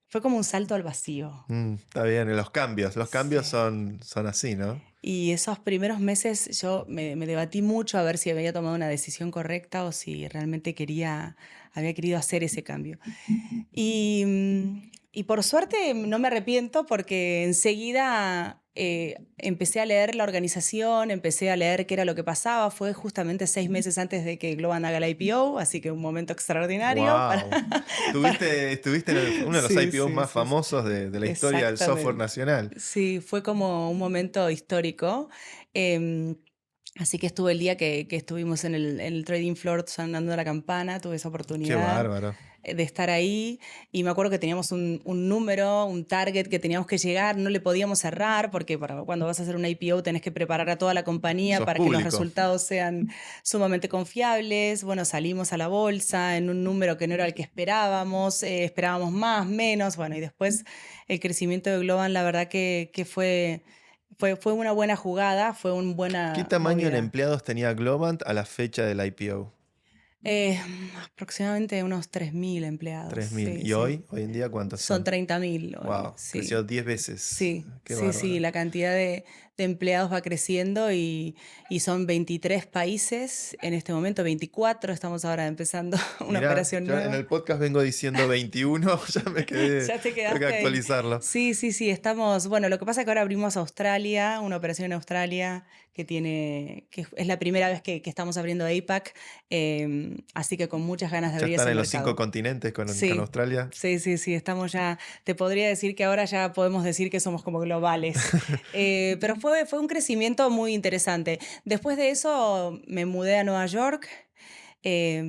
[SPEAKER 2] Fue como un salto al vacío.
[SPEAKER 1] Está bien, y los cambios
[SPEAKER 2] Sí.
[SPEAKER 1] son así, ¿no?
[SPEAKER 2] Y esos primeros meses yo me debatí mucho a ver si había tomado una decisión correcta o si realmente había querido hacer ese cambio. Y por suerte no me arrepiento porque enseguida empecé a leer la organización, empecé a leer qué era lo que pasaba. Fue justamente 6 meses antes de que Globan haga la IPO, así que un momento extraordinario
[SPEAKER 1] ¡Wow!
[SPEAKER 2] para...
[SPEAKER 1] Estuviste en uno de los
[SPEAKER 2] Sí,
[SPEAKER 1] IPOs
[SPEAKER 2] sí,
[SPEAKER 1] más
[SPEAKER 2] sí, sí.
[SPEAKER 1] famosos de la historia del software
[SPEAKER 2] Exactamente.
[SPEAKER 1] nacional.
[SPEAKER 2] Sí, fue como un momento histórico. Em, Así que estuve el día que estuvimos en el trading floor sonando la campana, tuve esa
[SPEAKER 1] Qué
[SPEAKER 2] oportunidad
[SPEAKER 1] bárbaro.
[SPEAKER 2] de estar ahí y me acuerdo que teníamos un número, un target que teníamos que llegar, no le podíamos cerrar porque cuando vas a hacer una IPO tenés que preparar a toda la compañía
[SPEAKER 1] Sos
[SPEAKER 2] para que los
[SPEAKER 1] público.
[SPEAKER 2] resultados sean sumamente confiables. Bueno, salimos a la bolsa en un número que no era el que esperábamos, esperábamos más, menos, bueno, y después el crecimiento de Globan, la verdad que fue una buena jugada, fue una
[SPEAKER 1] ¿Qué
[SPEAKER 2] buena
[SPEAKER 1] tamaño en
[SPEAKER 2] movida.
[SPEAKER 1] empleados tenía Globant a la fecha del IPO?
[SPEAKER 2] Eh, Aproximadamente unos 3.000 empleados,
[SPEAKER 1] 3.000.
[SPEAKER 2] sí,
[SPEAKER 1] ¿Y
[SPEAKER 2] sí.
[SPEAKER 1] hoy en día cuántos
[SPEAKER 2] Son
[SPEAKER 1] son?
[SPEAKER 2] 30.000 hoy,
[SPEAKER 1] Wow, creció
[SPEAKER 2] sí.
[SPEAKER 1] 10 veces.
[SPEAKER 2] Sí,
[SPEAKER 1] Qué
[SPEAKER 2] sí, sí,
[SPEAKER 1] bárbaro.
[SPEAKER 2] la cantidad de empleados va creciendo y son 23 países en este momento, 24, estamos ahora empezando una
[SPEAKER 1] Mirá,
[SPEAKER 2] operación
[SPEAKER 1] yo en
[SPEAKER 2] nueva.
[SPEAKER 1] el podcast vengo diciendo 21, ya me quedé,
[SPEAKER 2] Ya te
[SPEAKER 1] tengo que
[SPEAKER 2] quedaste ahí.
[SPEAKER 1] actualizarlo.
[SPEAKER 2] Sí, sí, sí, estamos, bueno, lo que pasa es que ahora abrimos Australia, una operación en Australia que es la primera vez que estamos abriendo APAC, así que con muchas ganas de
[SPEAKER 1] Ya
[SPEAKER 2] abrir
[SPEAKER 1] están
[SPEAKER 2] ese
[SPEAKER 1] en los 5
[SPEAKER 2] mercado.
[SPEAKER 1] continentes con
[SPEAKER 2] Sí,
[SPEAKER 1] Australia.
[SPEAKER 2] sí, sí, sí, estamos ya, te podría decir que ahora ya podemos decir que somos como globales. Pero fue un crecimiento muy interesante. Después de eso me mudé a Nueva York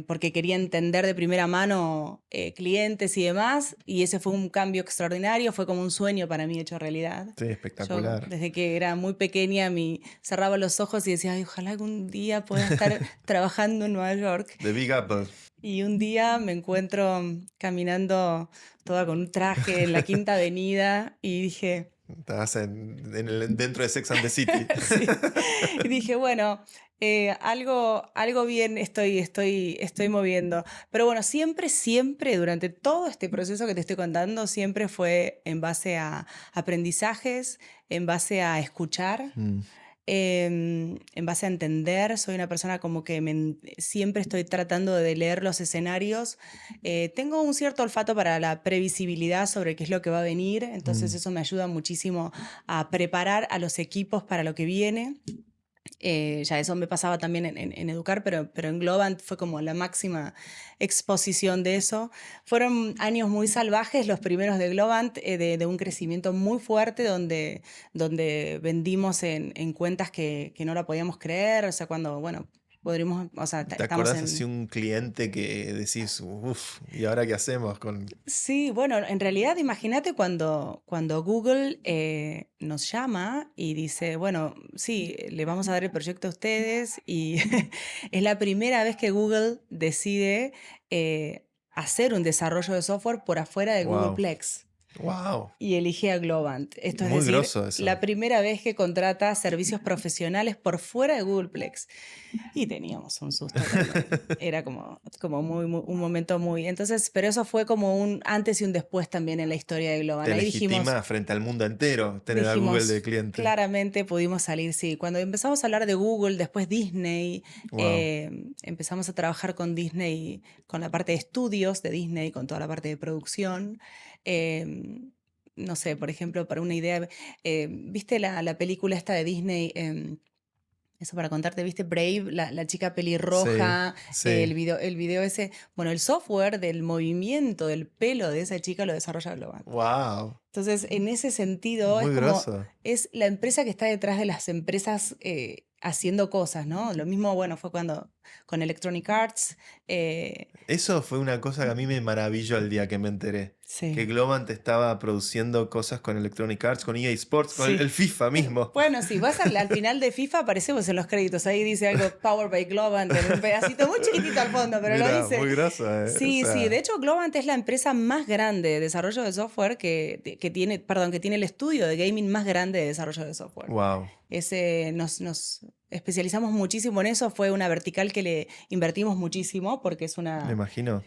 [SPEAKER 2] porque quería entender de primera mano clientes y demás, y ese fue un cambio extraordinario, fue como un sueño para mí hecho realidad.
[SPEAKER 1] Sí,
[SPEAKER 2] Yo
[SPEAKER 1] espectacular.
[SPEAKER 2] desde que era muy pequeña cerraba los ojos y decía, "Ay, ojalá algún día pueda estar trabajando en Nueva York".
[SPEAKER 1] The Big Apple.
[SPEAKER 2] Y un día me encuentro caminando toda con un traje en la Quinta Avenida y dije,
[SPEAKER 1] Estabas dentro de Sex and the City.
[SPEAKER 2] sí, y dije, bueno, algo bien estoy moviendo. Pero bueno, siempre, durante todo este proceso que te estoy contando, siempre fue en base a aprendizajes, en base a escuchar.
[SPEAKER 1] Mm,
[SPEAKER 2] En base a entender, soy una persona como que siempre estoy tratando de leer los escenarios. Tengo un cierto olfato para la previsibilidad sobre qué es lo que va a venir, entonces
[SPEAKER 1] mm.
[SPEAKER 2] eso me ayuda muchísimo a preparar a los equipos para lo que viene. Ya eso me pasaba también en Educar, pero en Globant fue como la máxima exposición de eso. Fueron años muy salvajes los primeros de Globant, de un crecimiento muy fuerte donde vendimos en cuentas que no la podíamos creer, o sea, cuando, bueno, podríamos, o sea,
[SPEAKER 1] ¿Te
[SPEAKER 2] estamos
[SPEAKER 1] acordás así
[SPEAKER 2] en...
[SPEAKER 1] un cliente que decís, uff, ¿y ahora qué hacemos con...?
[SPEAKER 2] Sí, bueno, en realidad imagínate cuando Google nos llama y dice, bueno, sí, le vamos a dar el proyecto a ustedes y es la primera vez que Google decide hacer un desarrollo de software por afuera de
[SPEAKER 1] Wow,
[SPEAKER 2] Googleplex
[SPEAKER 1] wow,
[SPEAKER 2] y elige a Globant. Esto es
[SPEAKER 1] muy
[SPEAKER 2] decir,
[SPEAKER 1] grosso
[SPEAKER 2] la
[SPEAKER 1] eso.
[SPEAKER 2] primera vez que contrata servicios profesionales por fuera de Googleplex. Y teníamos un susto tremendo. Era como un momento muy... Entonces, pero eso fue como un antes y un después también en la historia de Globant.
[SPEAKER 1] Te
[SPEAKER 2] Ahí dijimos,
[SPEAKER 1] legitima frente al mundo entero tener a Google de
[SPEAKER 2] dijimos,
[SPEAKER 1] cliente.
[SPEAKER 2] claramente pudimos salir, sí. Cuando empezamos a hablar de Google, después Disney,
[SPEAKER 1] Wow.
[SPEAKER 2] empezamos a trabajar con Disney, con la parte de estudios de Disney, con toda la parte de producción. No sé, por ejemplo, para una idea, ¿viste la película esta de Disney? Eso para contarte, ¿viste? Brave, la chica
[SPEAKER 1] Sí,
[SPEAKER 2] pelirroja,
[SPEAKER 1] sí.
[SPEAKER 2] el video ese. Bueno, el software del movimiento del pelo de esa chica lo desarrolla Globant.
[SPEAKER 1] Wow.
[SPEAKER 2] Entonces, en ese sentido, es
[SPEAKER 1] Muy
[SPEAKER 2] como,
[SPEAKER 1] grosso.
[SPEAKER 2] es la empresa que está detrás de las empresas haciendo cosas, ¿no? Lo mismo, bueno, fue cuando con Electronic Arts.
[SPEAKER 1] Eso fue una cosa que a mí me maravilló el día que me enteré. Que
[SPEAKER 2] Sí,
[SPEAKER 1] Globant estaba produciendo cosas con Electronic Arts, con EA Sports, con el
[SPEAKER 2] sí.
[SPEAKER 1] FIFA mismo.
[SPEAKER 2] Bueno, si vas al final de FIFA, aparecemos en los créditos. Ahí dice algo Power by Globant en un pedacito muy chiquitito al fondo, pero lo
[SPEAKER 1] Mira,
[SPEAKER 2] dice.
[SPEAKER 1] muy grosso, ¿eh? O
[SPEAKER 2] Sí, sí. De
[SPEAKER 1] sea,
[SPEAKER 2] hecho, Globant es la empresa más grande de desarrollo de software que tiene, perdón, que tiene el estudio de gaming más grande de desarrollo de software.
[SPEAKER 1] wow,
[SPEAKER 2] Nos especializamos muchísimo en eso. Fue una vertical que le invertimos muchísimo porque
[SPEAKER 1] me imagino.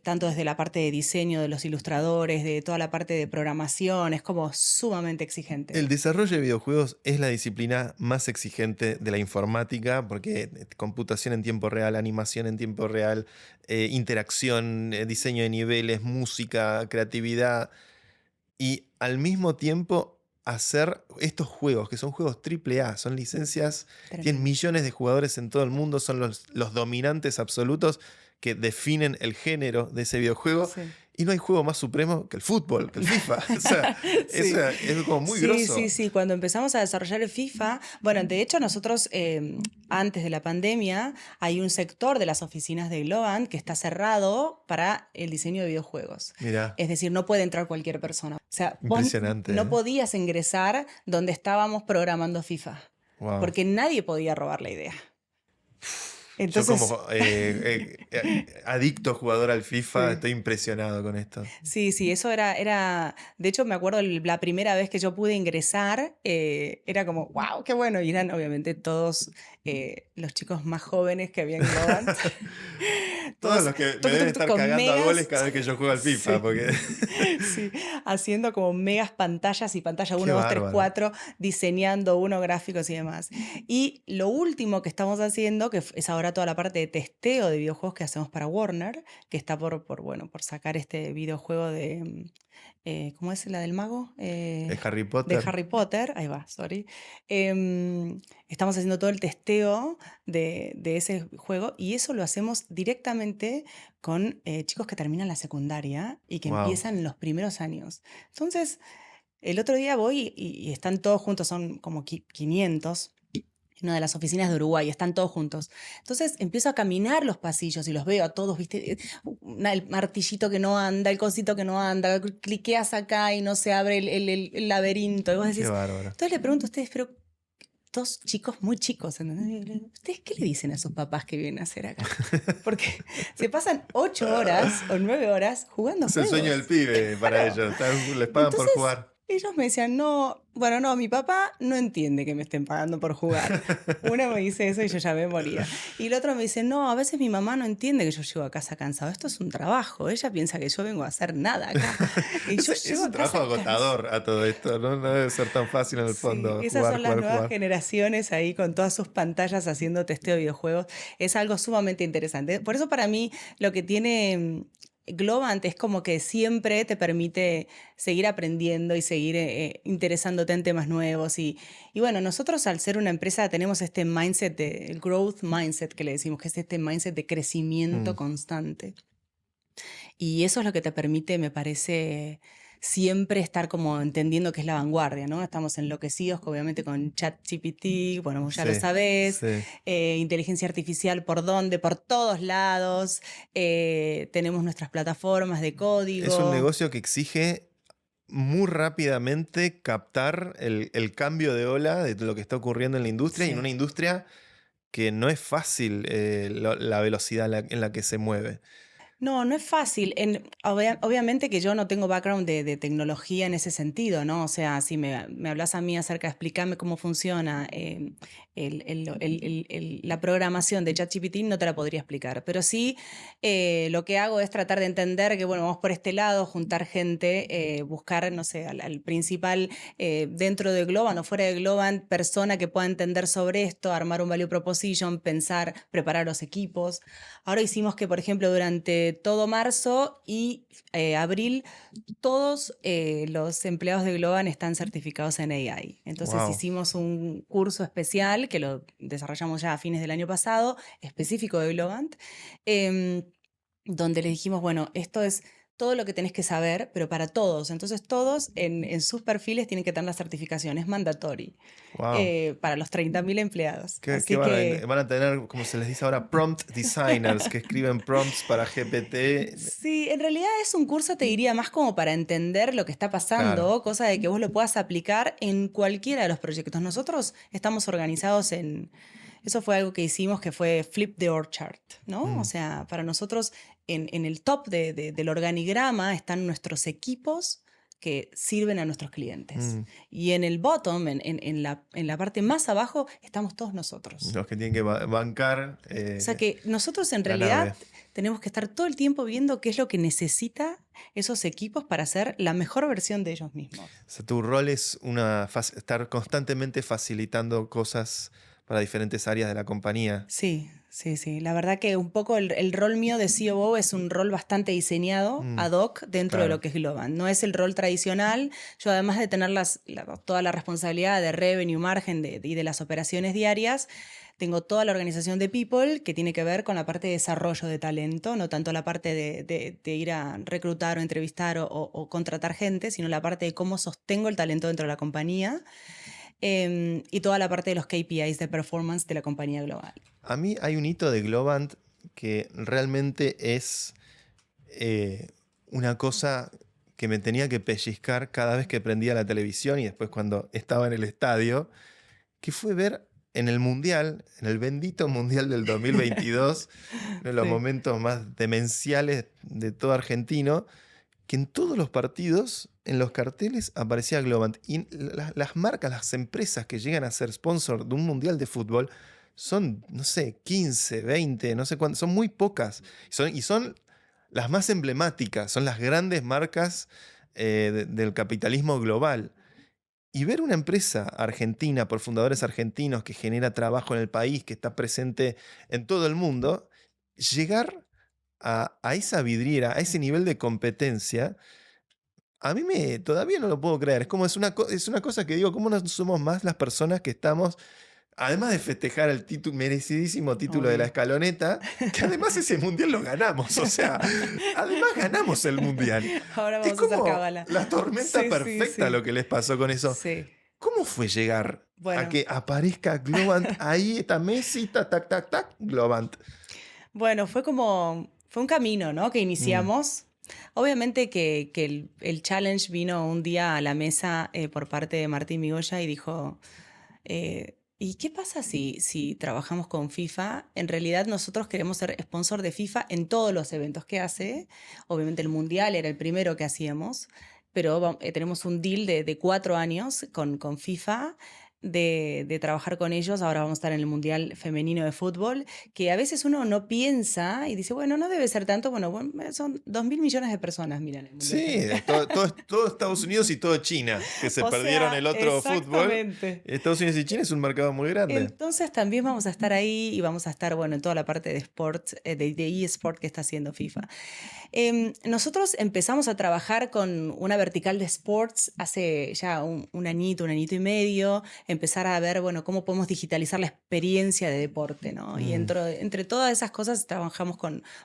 [SPEAKER 2] tanto desde la parte de diseño de los ilustradores, de toda la parte de programación, es como sumamente exigente.
[SPEAKER 1] El desarrollo de videojuegos es la disciplina más exigente de la informática porque computación en tiempo real, animación en tiempo real, interacción, diseño de niveles, música, creatividad y al mismo tiempo hacer estos juegos que son juegos triple A, son licencias, tienen
[SPEAKER 2] Tremendo.
[SPEAKER 1] millones de jugadores en todo el mundo, son los dominantes absolutos que definen el género de ese videojuego.
[SPEAKER 2] Sí.
[SPEAKER 1] Y no hay juego más supremo que el fútbol, que el FIFA. O sea,
[SPEAKER 2] Sí,
[SPEAKER 1] eso es como muy
[SPEAKER 2] sí, sí,
[SPEAKER 1] grosso.
[SPEAKER 2] sí. Cuando empezamos a desarrollar el FIFA, bueno, de hecho nosotros antes de la pandemia hay un sector de las oficinas de Globant que está cerrado para el diseño de videojuegos.
[SPEAKER 1] Mira,
[SPEAKER 2] Es decir, no puede entrar cualquier persona. O sea, vos
[SPEAKER 1] impresionante,
[SPEAKER 2] no
[SPEAKER 1] ¿eh?
[SPEAKER 2] podías ingresar donde estábamos programando FIFA,
[SPEAKER 1] Wow.
[SPEAKER 2] porque nadie podía robar la idea.
[SPEAKER 1] Yo
[SPEAKER 2] Entonces,
[SPEAKER 1] como adicto jugador al FIFA
[SPEAKER 2] sí.
[SPEAKER 1] estoy impresionado con esto.
[SPEAKER 2] Sí, sí, eso de hecho me acuerdo la primera vez que yo pude ingresar, era como, wow, qué bueno, y eran obviamente todos los chicos más jóvenes que había en Globant,
[SPEAKER 1] Todos
[SPEAKER 2] todos
[SPEAKER 1] los que me
[SPEAKER 2] tuc,
[SPEAKER 1] deben
[SPEAKER 2] tuc, tuc,
[SPEAKER 1] estar
[SPEAKER 2] con
[SPEAKER 1] cagando a goles
[SPEAKER 2] megas,
[SPEAKER 1] cada vez que yo juego al FIFA,
[SPEAKER 2] sí,
[SPEAKER 1] porque
[SPEAKER 2] sí, haciendo como megas pantallas y pantalla
[SPEAKER 1] qué
[SPEAKER 2] uno 2 3
[SPEAKER 1] bárbaro.
[SPEAKER 2] 4 diseñando uno, gráficos y demás. Y lo último que estamos haciendo, que es ahora toda la parte de testeo de videojuegos que hacemos para Warner, que está bueno, por sacar este videojuego de, ¿cómo es la del mago?
[SPEAKER 1] Harry
[SPEAKER 2] De
[SPEAKER 1] Potter.
[SPEAKER 2] Harry Potter, ahí va, sorry. Estamos haciendo todo el testeo de ese juego y eso lo hacemos directamente con chicos que terminan la secundaria y que
[SPEAKER 1] Wow.
[SPEAKER 2] empiezan en los primeros años. Entonces, el otro día voy y están todos juntos, son como 500 en una de las oficinas de Uruguay, están todos juntos. Entonces empiezo a caminar los pasillos y los veo a todos, ¿viste? El martillito que no anda, el cosito que no anda, cliqueas acá y no se abre el laberinto. Y vos
[SPEAKER 1] Qué
[SPEAKER 2] decís,
[SPEAKER 1] bárbaro.
[SPEAKER 2] entonces le pregunto a ustedes, pero dos chicos muy chicos, ¿entendés? ¿Ustedes qué le dicen a sus papás que vienen a hacer acá? Porque se pasan 8 horas o 9 horas jugando
[SPEAKER 1] Es el sueño del
[SPEAKER 2] juegos.
[SPEAKER 1] pibe para
[SPEAKER 2] Claro.
[SPEAKER 1] ellos. Les pagan por
[SPEAKER 2] Entonces,
[SPEAKER 1] jugar.
[SPEAKER 2] ellos me decían, no, bueno, no, mi papá no entiende que me estén pagando por jugar. Una me dice eso y yo ya me moría. Y el otro me dice, no, a veces mi mamá no entiende que yo llego a casa cansado. Esto es un trabajo. Ella piensa que yo vengo a hacer nada acá. Y yo
[SPEAKER 1] Es
[SPEAKER 2] llego
[SPEAKER 1] un
[SPEAKER 2] a
[SPEAKER 1] trabajo
[SPEAKER 2] casa cansado.
[SPEAKER 1] agotador a todo esto, ¿no? No debe ser tan fácil en el
[SPEAKER 2] Sí,
[SPEAKER 1] fondo
[SPEAKER 2] esas
[SPEAKER 1] jugar,
[SPEAKER 2] son las
[SPEAKER 1] jugar,
[SPEAKER 2] nuevas
[SPEAKER 1] jugar.
[SPEAKER 2] generaciones ahí con todas sus pantallas haciendo testeo de videojuegos. Es algo sumamente interesante. Por eso para mí lo que tiene Globant es como que siempre te permite seguir aprendiendo y seguir interesándote en temas nuevos. Y bueno, nosotros al ser una empresa tenemos este mindset, el growth mindset que le decimos, que es este mindset de crecimiento
[SPEAKER 1] Mm.
[SPEAKER 2] constante. Y eso es lo que te permite, me parece, siempre estar como entendiendo que es la vanguardia, ¿no? Estamos enloquecidos, obviamente, con ChatGPT, bueno, vos ya lo
[SPEAKER 1] Sí,
[SPEAKER 2] sabés,
[SPEAKER 1] sí.
[SPEAKER 2] inteligencia artificial por dónde, por todos lados, tenemos nuestras plataformas de
[SPEAKER 1] Es un
[SPEAKER 2] código.
[SPEAKER 1] negocio que exige muy rápidamente captar el cambio de ola de lo que está ocurriendo en la industria y en
[SPEAKER 2] Sí.
[SPEAKER 1] una industria que no es fácil la velocidad en la que se mueve.
[SPEAKER 2] No, no es fácil. Obviamente que yo no tengo background de tecnología en ese sentido, ¿no? O sea, si me hablas a mí acerca de explicarme cómo funciona la programación de ChatGPT, no te la podría explicar. Pero sí, lo que hago es tratar de entender que, bueno, vamos por este lado, juntar gente, buscar, no sé, al principal dentro de Globant o fuera de Globant, persona que pueda entender sobre esto, armar un value proposition, pensar, preparar los equipos. Ahora hicimos que, por ejemplo, durante todo marzo y abril, todos los empleados de Globant están certificados en AI. Entonces
[SPEAKER 1] Wow.
[SPEAKER 2] hicimos un curso especial que lo desarrollamos ya a fines del año pasado, específico de Globant, em, donde les dijimos, bueno, esto es todo lo que tenés que saber, pero para todos. Entonces todos en sus perfiles tienen que tener la certificación, es mandatory
[SPEAKER 1] Wow.
[SPEAKER 2] para los 30.000 empleados.
[SPEAKER 1] ¿Qué
[SPEAKER 2] Así
[SPEAKER 1] van
[SPEAKER 2] que
[SPEAKER 1] van a tener, como se les dice ahora, prompt designers que escriben prompts para GPT?
[SPEAKER 2] sí, en realidad es un curso, te diría, más como para entender lo que está
[SPEAKER 1] Claro.
[SPEAKER 2] pasando, cosa de que vos lo puedas aplicar en cualquiera de los proyectos. Nosotros estamos organizados eso fue algo que hicimos que fue flip the org chart, ¿no? O
[SPEAKER 1] Mm,
[SPEAKER 2] sea, para nosotros en el top del organigrama están nuestros equipos que sirven a nuestros clientes.
[SPEAKER 1] mm.
[SPEAKER 2] Y en el bottom, en la parte más abajo, estamos todos nosotros.
[SPEAKER 1] Los que tienen que bancar
[SPEAKER 2] O sea que nosotros en
[SPEAKER 1] la
[SPEAKER 2] realidad
[SPEAKER 1] nave.
[SPEAKER 2] tenemos que estar todo el tiempo viendo qué es lo que necesita esos equipos para hacer la mejor versión de ellos mismos.
[SPEAKER 1] O sea, tu rol es estar constantemente facilitando cosas para diferentes áreas de la compañía.
[SPEAKER 2] Sí, sí, sí. La verdad que un poco el rol mío de COO es un rol bastante diseñado
[SPEAKER 1] Mm,
[SPEAKER 2] ad hoc dentro de lo
[SPEAKER 1] claro.
[SPEAKER 2] que es Globant. No es el rol tradicional. Yo además de tener toda la responsabilidad de revenue, margen y de las operaciones diarias, tengo toda la organización de People que tiene que ver con la parte de desarrollo de talento, no tanto la parte de ir a reclutar o entrevistar o contratar gente, sino la parte de cómo sostengo el talento dentro de la compañía y toda la parte de los KPIs de performance de la compañía global.
[SPEAKER 1] A mí hay un hito de Globant que realmente es eh, una cosa que me tenía que pellizcar cada vez que prendía la televisión y después cuando estaba en el estadio, que fue ver en el Mundial, en el bendito Mundial del 2022, uno de los
[SPEAKER 2] Sí.
[SPEAKER 1] momentos más demenciales de todo argentino, que en todos los partidos, en los carteles, aparecía Globant. Y las marcas, las empresas que llegan a ser sponsor de un Mundial de fútbol son, no sé, 15, 20, no sé cuántas, son muy pocas. Y son las más emblemáticas, son las grandes marcas del capitalismo global. Y ver una empresa argentina por fundadores argentinos que genera trabajo en el país, que está presente en todo el mundo, llegar a esa vidriera, a ese nivel de competencia, a mí todavía no lo puedo creer. Es una cosa que digo, ¿cómo no somos más las personas que estamos, además de festejar el merecidísimo título de la
[SPEAKER 2] Obvio.
[SPEAKER 1] escaloneta, que además ese mundial lo ganamos? O sea, además ganamos el mundial.
[SPEAKER 2] Ahora
[SPEAKER 1] Es
[SPEAKER 2] vamos a hacer
[SPEAKER 1] como
[SPEAKER 2] cábala.
[SPEAKER 1] la tormenta
[SPEAKER 2] Sí, sí,
[SPEAKER 1] perfecta
[SPEAKER 2] sí.
[SPEAKER 1] lo que les pasó con eso.
[SPEAKER 2] Sí.
[SPEAKER 1] ¿Cómo fue llegar a
[SPEAKER 2] Bueno,
[SPEAKER 1] que aparezca Globant ahí, está Messi, tac, tac, tac, tac, Globant?
[SPEAKER 2] bueno, fue un camino, ¿no? Que
[SPEAKER 1] Mm,
[SPEAKER 2] iniciamos. Obviamente que el challenge vino un día a la mesa por parte de Martín Migoya y dijo, ¿y qué pasa si trabajamos con FIFA? En realidad nosotros queremos ser sponsor de FIFA en todos los eventos que hace. Obviamente el Mundial era el primero que hacíamos, pero tenemos un deal de 4 años con FIFA de trabajar con ellos. Ahora vamos a estar en el Mundial Femenino de Fútbol, que a veces uno no piensa y dice, bueno, no debe ser tanto. Bueno, son 2.000 millones de personas, miran el Mundial
[SPEAKER 1] Sí,
[SPEAKER 2] Femenino.
[SPEAKER 1] todo Estados Unidos y todo China, que se
[SPEAKER 2] O
[SPEAKER 1] perdieron
[SPEAKER 2] sea,
[SPEAKER 1] el otro fútbol.
[SPEAKER 2] exactamente.
[SPEAKER 1] Estados Unidos y China es un mercado muy grande.
[SPEAKER 2] Entonces también vamos a estar ahí y vamos a estar, bueno, en toda la parte de sport, de eSport que está haciendo FIFA. Nosotros empezamos a trabajar con una vertical de sports hace ya un añito y medio, empezar a ver, bueno, cómo podemos digitalizar la experiencia de deporte, ¿no? Y
[SPEAKER 1] Mm.
[SPEAKER 2] entre todas esas cosas trabajamos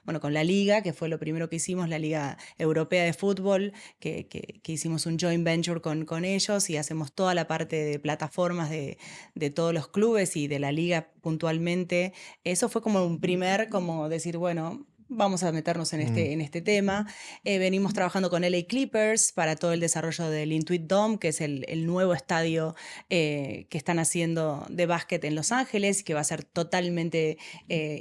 [SPEAKER 2] bueno, con la liga, que fue lo primero que hicimos, la Liga Europea de Fútbol, que hicimos un joint venture con ellos y hacemos toda la parte de plataformas de todos los clubes y de la liga puntualmente. Eso fue como un primer, como decir, bueno, vamos a meternos
[SPEAKER 1] Mm.
[SPEAKER 2] en este tema. Venimos trabajando con LA Clippers para todo el desarrollo del Intuit Dome, que es el nuevo estadio que están haciendo de básquet en Los Ángeles, que va a ser totalmente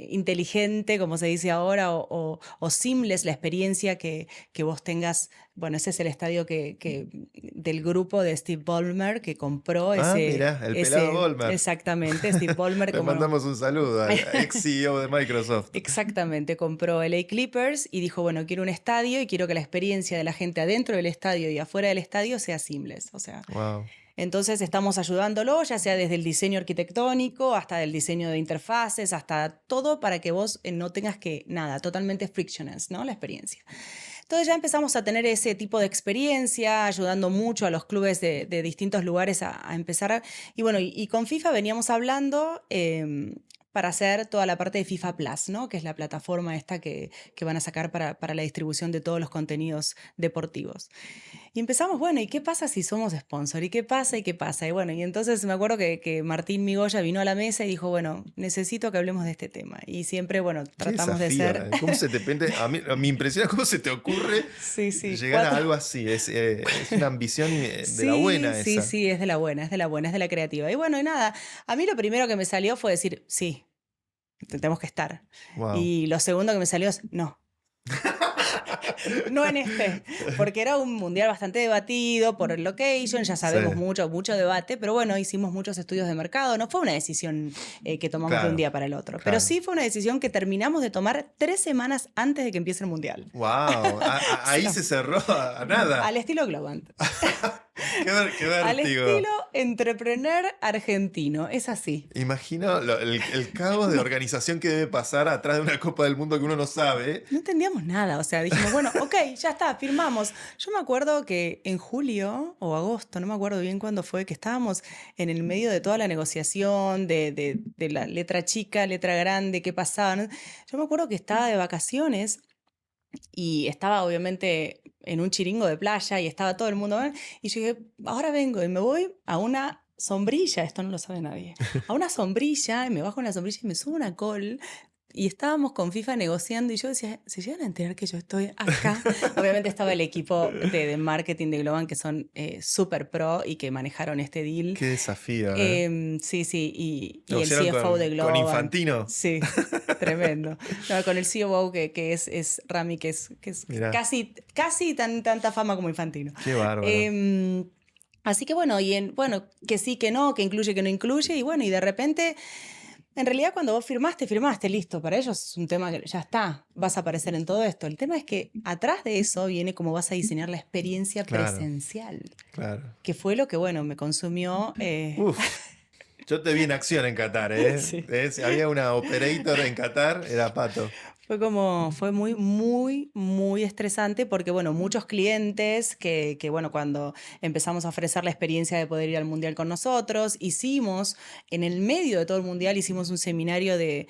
[SPEAKER 2] inteligente, como se dice ahora, o seamless la experiencia que vos tengas. Bueno, ese es el estadio del grupo de Steve Ballmer que compró
[SPEAKER 1] Ah, mirá, el pelado Ballmer.
[SPEAKER 2] exactamente, Steve Ballmer
[SPEAKER 1] Le
[SPEAKER 2] como no.
[SPEAKER 1] mandamos un saludo al ex CEO de Microsoft.
[SPEAKER 2] Exactamente, compró LA Clippers y dijo, bueno, quiero un estadio y quiero que la experiencia de la gente adentro del estadio y afuera del estadio sea seamless. O sea,
[SPEAKER 1] Wow.
[SPEAKER 2] entonces estamos ayudándolo, ya sea desde el diseño arquitectónico hasta el diseño de interfaces, hasta todo para que vos no tengas que, nada, totalmente frictionless, ¿no? La experiencia. Entonces ya empezamos a tener ese tipo de experiencia, ayudando mucho a los clubes de distintos lugares a empezar. Y bueno, y con FIFA veníamos hablando para hacer toda la parte de FIFA Plus, ¿no? Que es la plataforma esta que van a sacar para la distribución de todos los contenidos deportivos. Y empezamos, bueno, ¿y qué pasa si somos sponsor? ¿Y qué pasa? ¿Y qué pasa? Y bueno, y entonces me acuerdo que Martín Migoya vino a la mesa y dijo, bueno, necesito que hablemos de este tema. Y siempre, bueno,
[SPEAKER 1] Qué
[SPEAKER 2] tratamos de
[SPEAKER 1] desafío,
[SPEAKER 2] ser...
[SPEAKER 1] ¿eh? ¿Cómo se te pende? A mí me impresiona cómo se te ocurre
[SPEAKER 2] Sí, sí.
[SPEAKER 1] llegar a algo así. Es una ambición de la
[SPEAKER 2] Sí,
[SPEAKER 1] buena
[SPEAKER 2] sí,
[SPEAKER 1] esa.
[SPEAKER 2] sí, es de la buena, es de la buena, es de la creativa. Y bueno, y nada, a mí lo primero que me salió fue decir, sí, tenemos que estar.
[SPEAKER 1] Wow.
[SPEAKER 2] Y lo segundo que me salió es, no. No en este, porque era un mundial bastante debatido por el location, ya
[SPEAKER 1] Sí,
[SPEAKER 2] sabemos mucho debate, pero bueno, hicimos muchos estudios de mercado, no fue una decisión que tomamos de un
[SPEAKER 1] claro,
[SPEAKER 2] día para el otro, pero
[SPEAKER 1] claro.
[SPEAKER 2] sí fue una decisión que terminamos de tomar 3 semanas antes de que empiece el mundial.
[SPEAKER 1] Wow. Ahí
[SPEAKER 2] No,
[SPEAKER 1] se cerró a nada.
[SPEAKER 2] al estilo Globant.
[SPEAKER 1] Qué
[SPEAKER 2] Al
[SPEAKER 1] vértigo.
[SPEAKER 2] estilo entrepreneur argentino, es así.
[SPEAKER 1] Imagino el caos de organización que debe pasar atrás de una Copa del Mundo que uno no sabe.
[SPEAKER 2] No entendíamos nada, o sea, dijimos, bueno, ok, ya está, firmamos. Yo me acuerdo que en julio o agosto, no me acuerdo bien cuándo fue, que estábamos en el medio de toda la negociación, de la letra chica, letra grande, qué pasaba, ¿no? Yo me acuerdo que estaba de vacaciones y estaba obviamente en un chiringo de playa y estaba todo el mundo, ¿ven? Y yo dije, ahora vengo y me voy a una sombrilla, esto no lo sabe nadie, a una sombrilla, y me bajo en la sombrilla y me subo a una call. Y estábamos con FIFA negociando y yo decía, ¿se llegan a enterar que yo estoy acá? Obviamente estaba el equipo de marketing de Globan que son súper pro y que manejaron este deal.
[SPEAKER 1] Qué desafío, ¿eh?
[SPEAKER 2] Sí, sí, y el
[SPEAKER 1] Negociaron
[SPEAKER 2] CFO de
[SPEAKER 1] con
[SPEAKER 2] Globant.
[SPEAKER 1] Infantino.
[SPEAKER 2] Sí, tremendo. No, con el COO que es Rami, que es
[SPEAKER 1] Mirá,
[SPEAKER 2] casi tanta fama como Infantino.
[SPEAKER 1] qué bárbaro.
[SPEAKER 2] Así que bueno, bueno, que sí, que no, que incluye, que no incluye, y bueno, y de repente, en realidad cuando vos firmaste, listo, para ellos es un tema que ya está, vas a aparecer en todo esto. El tema es que atrás de eso viene cómo vas a diseñar la experiencia
[SPEAKER 1] Claro,
[SPEAKER 2] presencial,
[SPEAKER 1] claro.
[SPEAKER 2] que fue lo que, bueno, me consumió.
[SPEAKER 1] Uf, yo te vi en acción en Qatar, ¿eh?
[SPEAKER 2] Sí.
[SPEAKER 1] Si había una operator en Qatar, era Pato.
[SPEAKER 2] Fue muy estresante porque, bueno, muchos clientes bueno, cuando empezamos a ofrecer la experiencia de poder ir al mundial con nosotros, en el medio de todo el mundial, hicimos un seminario de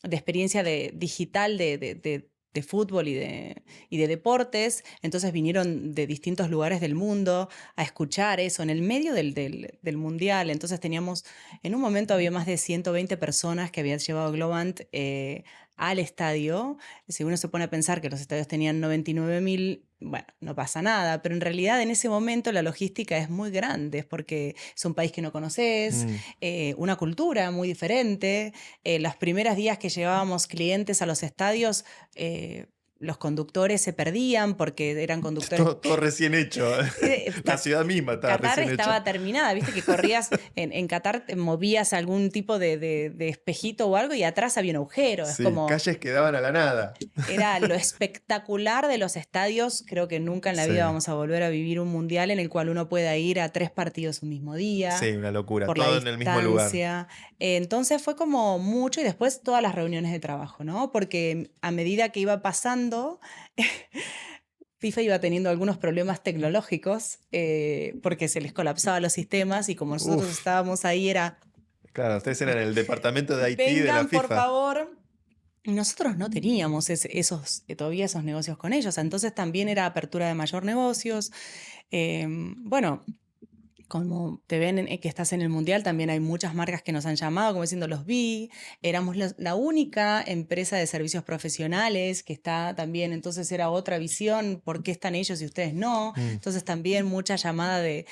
[SPEAKER 2] experiencia digital de fútbol y de deportes. Entonces vinieron de distintos lugares del mundo a escuchar eso en el medio del mundial. Entonces en un momento había más de 120 personas que habían llevado Globant al estadio. Si uno se pone a pensar que los estadios tenían 99.000, bueno, no pasa nada, pero en realidad en ese momento la logística es muy grande porque es un país que no conoces,
[SPEAKER 1] Mm,
[SPEAKER 2] una cultura muy diferente. Los primeros días que llevábamos clientes a los estadios, los conductores se perdían porque eran conductores.
[SPEAKER 1] Todo recién hecho. La ciudad misma estaba
[SPEAKER 2] Qatar
[SPEAKER 1] recién
[SPEAKER 2] estaba
[SPEAKER 1] hecha.
[SPEAKER 2] terminada, viste que corrías en Qatar, te movías algún tipo de espejito o algo y atrás había un agujero. Es
[SPEAKER 1] Sí,
[SPEAKER 2] como,
[SPEAKER 1] calles que daban a la nada.
[SPEAKER 2] era lo espectacular de los estadios. Creo que nunca en la
[SPEAKER 1] Sí,
[SPEAKER 2] vida vamos a volver a vivir un mundial en el cual uno pueda ir a 3 partidos un mismo día,
[SPEAKER 1] sí, una locura.
[SPEAKER 2] por la
[SPEAKER 1] Todo en el mismo lugar.
[SPEAKER 2] distancia. Entonces fue como mucho y después todas las reuniones de trabajo, ¿no? Porque a medida que iba pasando, FIFA iba teniendo algunos problemas tecnológicos porque se les colapsaban los sistemas y como nosotros
[SPEAKER 1] Uf,
[SPEAKER 2] estábamos ahí era,
[SPEAKER 1] claro, ustedes eran el departamento de Haití de la
[SPEAKER 2] vengan por
[SPEAKER 1] FIFA.
[SPEAKER 2] favor. Y nosotros no teníamos todavía esos negocios con ellos, entonces también era apertura de mayor negocios. Bueno, como te ven que estás en el mundial, también hay muchas marcas que nos han llamado, como diciendo, los vi, éramos la única empresa de servicios profesionales que está también, entonces era otra visión, ¿por qué están ellos y ustedes no?
[SPEAKER 1] Mm,
[SPEAKER 2] Entonces también mucha llamada de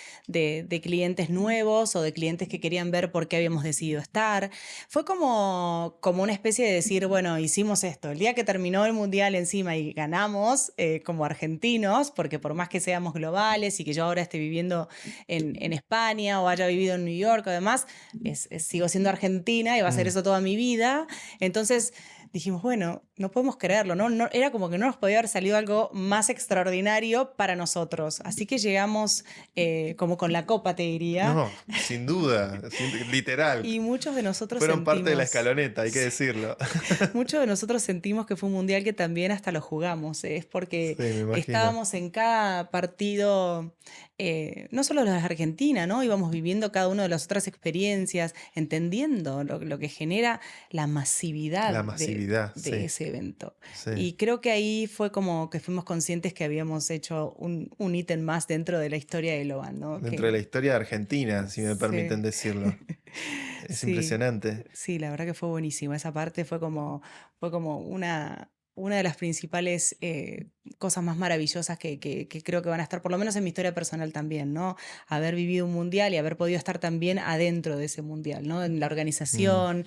[SPEAKER 2] clientes nuevos o de clientes que querían ver por qué habíamos decidido estar. Fue como una especie de decir, bueno, hicimos esto. El día que terminó el mundial encima y ganamos como argentinos, porque por más que seamos globales y que yo ahora esté viviendo en España o haya vivido en New York o demás, sigo siendo argentina y va a ser
[SPEAKER 1] mm.
[SPEAKER 2] eso toda mi vida. Entonces dijimos, bueno, no podemos creerlo, ¿no? Era como que no nos podía haber salido algo más extraordinario para nosotros. Así que llegamos como con la copa, te diría,
[SPEAKER 1] No, sin duda, literal.
[SPEAKER 2] y muchos de nosotros
[SPEAKER 1] Fueron parte de la
[SPEAKER 2] sentimos...
[SPEAKER 1] escaloneta, hay que decirlo.
[SPEAKER 2] Muchos de nosotros sentimos que fue un mundial que también hasta lo jugamos. Es porque
[SPEAKER 1] Sí, me imagino.
[SPEAKER 2] estábamos en cada partido, no solo los de Argentina, ¿no? Íbamos viviendo cada una de las otras experiencias, entendiendo lo que genera la masividad
[SPEAKER 1] La masividad,
[SPEAKER 2] de
[SPEAKER 1] sí,
[SPEAKER 2] ese evento.
[SPEAKER 1] sí.
[SPEAKER 2] Y creo que ahí fue como que fuimos conscientes que habíamos hecho un ítem más dentro de la historia de Loban, ¿no?
[SPEAKER 1] Dentro de la historia de Argentina, si me permiten
[SPEAKER 2] Sí.
[SPEAKER 1] decirlo. Es
[SPEAKER 2] Sí,
[SPEAKER 1] impresionante.
[SPEAKER 2] sí, la verdad que fue buenísima. Esa parte fue como una de las principales cosas más maravillosas que creo que van a estar, por lo menos en mi historia personal también, ¿no? Haber vivido un mundial y haber podido estar también adentro de ese mundial, ¿no? En la
[SPEAKER 1] Mm.
[SPEAKER 2] organización,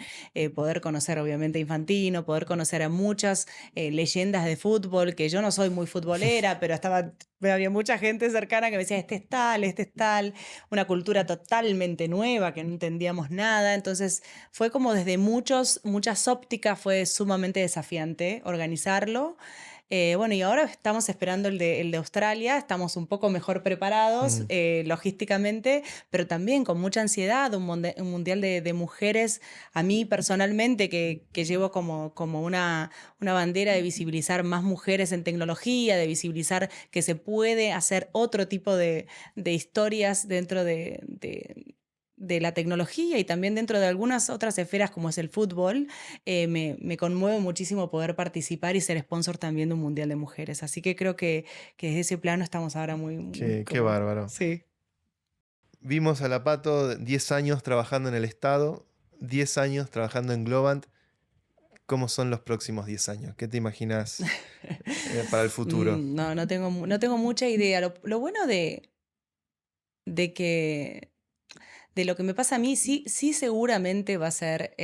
[SPEAKER 2] poder conocer obviamente a Infantino, poder conocer a muchas leyendas de fútbol, que yo no soy muy futbolera, pero había mucha gente cercana que me decía, este es tal, una cultura totalmente nueva que no entendíamos nada, entonces fue como desde muchas ópticas, fue sumamente desafiante organizarlo. Bueno, y ahora estamos esperando el de Australia, estamos un poco mejor preparados
[SPEAKER 1] Mm.
[SPEAKER 2] logísticamente, pero también con mucha ansiedad, un mundial de mujeres, a mí personalmente, que llevo como una bandera de visibilizar más mujeres en tecnología, de visibilizar que se puede hacer otro tipo de historias dentro de la tecnología y también dentro de algunas otras esferas como es el fútbol, me conmueve muchísimo poder participar y ser sponsor también de un mundial de mujeres. Así que creo que desde ese plano estamos ahora muy
[SPEAKER 1] Qué
[SPEAKER 2] como...
[SPEAKER 1] bárbaro.
[SPEAKER 2] Sí.
[SPEAKER 1] Vimos a la Pato 10 años trabajando en el Estado, 10 años trabajando en Globant. ¿Cómo son los próximos 10 años? ¿Qué te imaginas para el futuro?
[SPEAKER 2] No tengo mucha idea. Lo bueno de que de lo que me pasa a mí, sí seguramente va a ser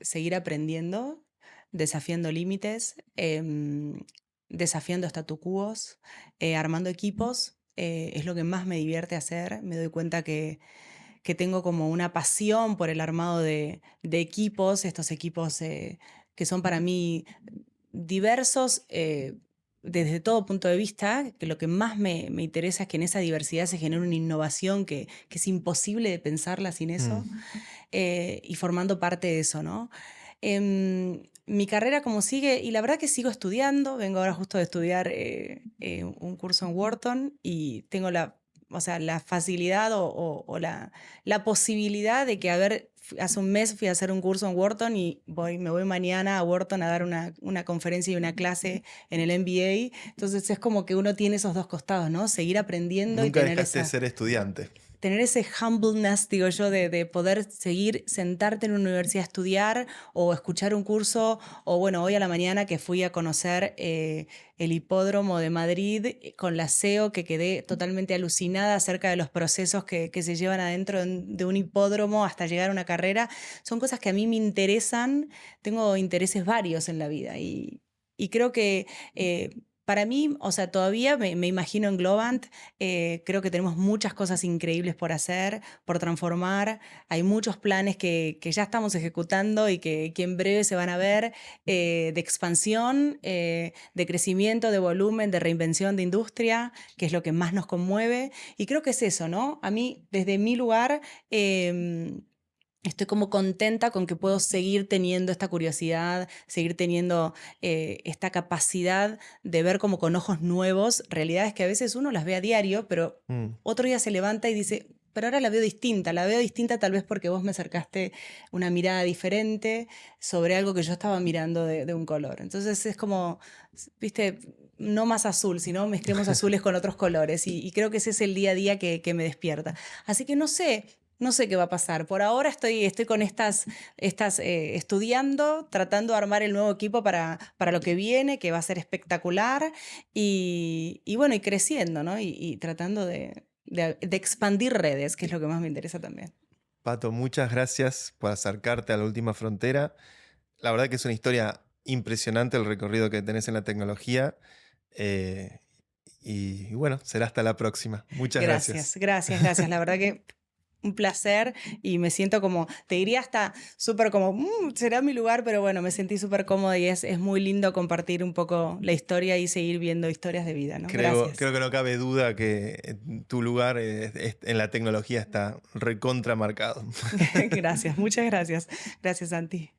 [SPEAKER 2] seguir aprendiendo, desafiando límites, desafiando statu quos, armando equipos. Es lo que más me divierte hacer. Me doy cuenta que tengo como una pasión por el armado de equipos, estos equipos que son para mí diversos desde todo punto de vista, que lo que más me interesa es que en esa diversidad se genere una innovación que es imposible de pensarla sin
[SPEAKER 1] Mm.
[SPEAKER 2] eso, y formando parte de eso, ¿no? Mi carrera como sigue, y la verdad que sigo estudiando, vengo ahora justo de estudiar un curso en Wharton y tengo o sea, la facilidad o la posibilidad de que, a ver, hace un mes fui a hacer un curso en Wharton y me voy mañana a Wharton a dar una conferencia y una clase en el MBA. Entonces es como que uno tiene esos dos costados, ¿no? Seguir aprendiendo y
[SPEAKER 1] Nunca dejaste de ser estudiante.
[SPEAKER 2] tener ese humbleness, digo yo, de poder seguir sentarte en una universidad a estudiar o escuchar un curso, o bueno, hoy a la mañana que fui a conocer el hipódromo de Madrid con la SEO, que quedé totalmente alucinada acerca de los procesos que se llevan adentro de un hipódromo hasta llegar a una carrera. Son cosas que a mí me interesan, tengo intereses varios en la vida Y creo que para mí, o sea, todavía me imagino en Globant, creo que tenemos muchas cosas increíbles por hacer, por transformar, hay muchos planes que ya estamos ejecutando y que en breve se van a ver, de expansión, de crecimiento, de volumen, de reinvención de industria, que es lo que más nos conmueve. Y creo que es eso, ¿no? A mí, desde mi lugar, estoy como contenta con que puedo seguir teniendo esta curiosidad, seguir teniendo esta capacidad de ver como con ojos nuevos realidades que a veces uno las ve a diario, pero
[SPEAKER 1] Mm.
[SPEAKER 2] otro día se levanta y dice, pero ahora la veo distinta tal vez porque vos me acercaste una mirada diferente sobre algo que yo estaba mirando de un color. Entonces es como, viste, no más azul, sino mezclemos azules con otros colores y creo que ese es el día a día que me despierta. Así que no sé. No sé qué va a pasar. Por ahora estoy con estas estudiando, tratando de armar el nuevo equipo para lo que viene, que va a ser espectacular, y bueno, y creciendo, ¿no? Y tratando de expandir redes, que es lo que más me interesa también.
[SPEAKER 1] Pato, muchas gracias por acercarte a la última frontera. La verdad que es una historia impresionante el recorrido que tenés en la tecnología. eh, y bueno, será hasta la próxima. Muchas
[SPEAKER 2] Gracias,
[SPEAKER 1] gracias.
[SPEAKER 2] gracias, gracias. La verdad que un placer y me siento como, te diría hasta súper como, será mi lugar, pero bueno, me sentí súper cómoda y es muy lindo compartir un poco la historia y seguir viendo historias de vida, ¿no?
[SPEAKER 1] Creo
[SPEAKER 2] Gracias.
[SPEAKER 1] que no cabe duda que tu lugar en la tecnología está recontra marcado.
[SPEAKER 2] Gracias, muchas gracias. Gracias, Santi.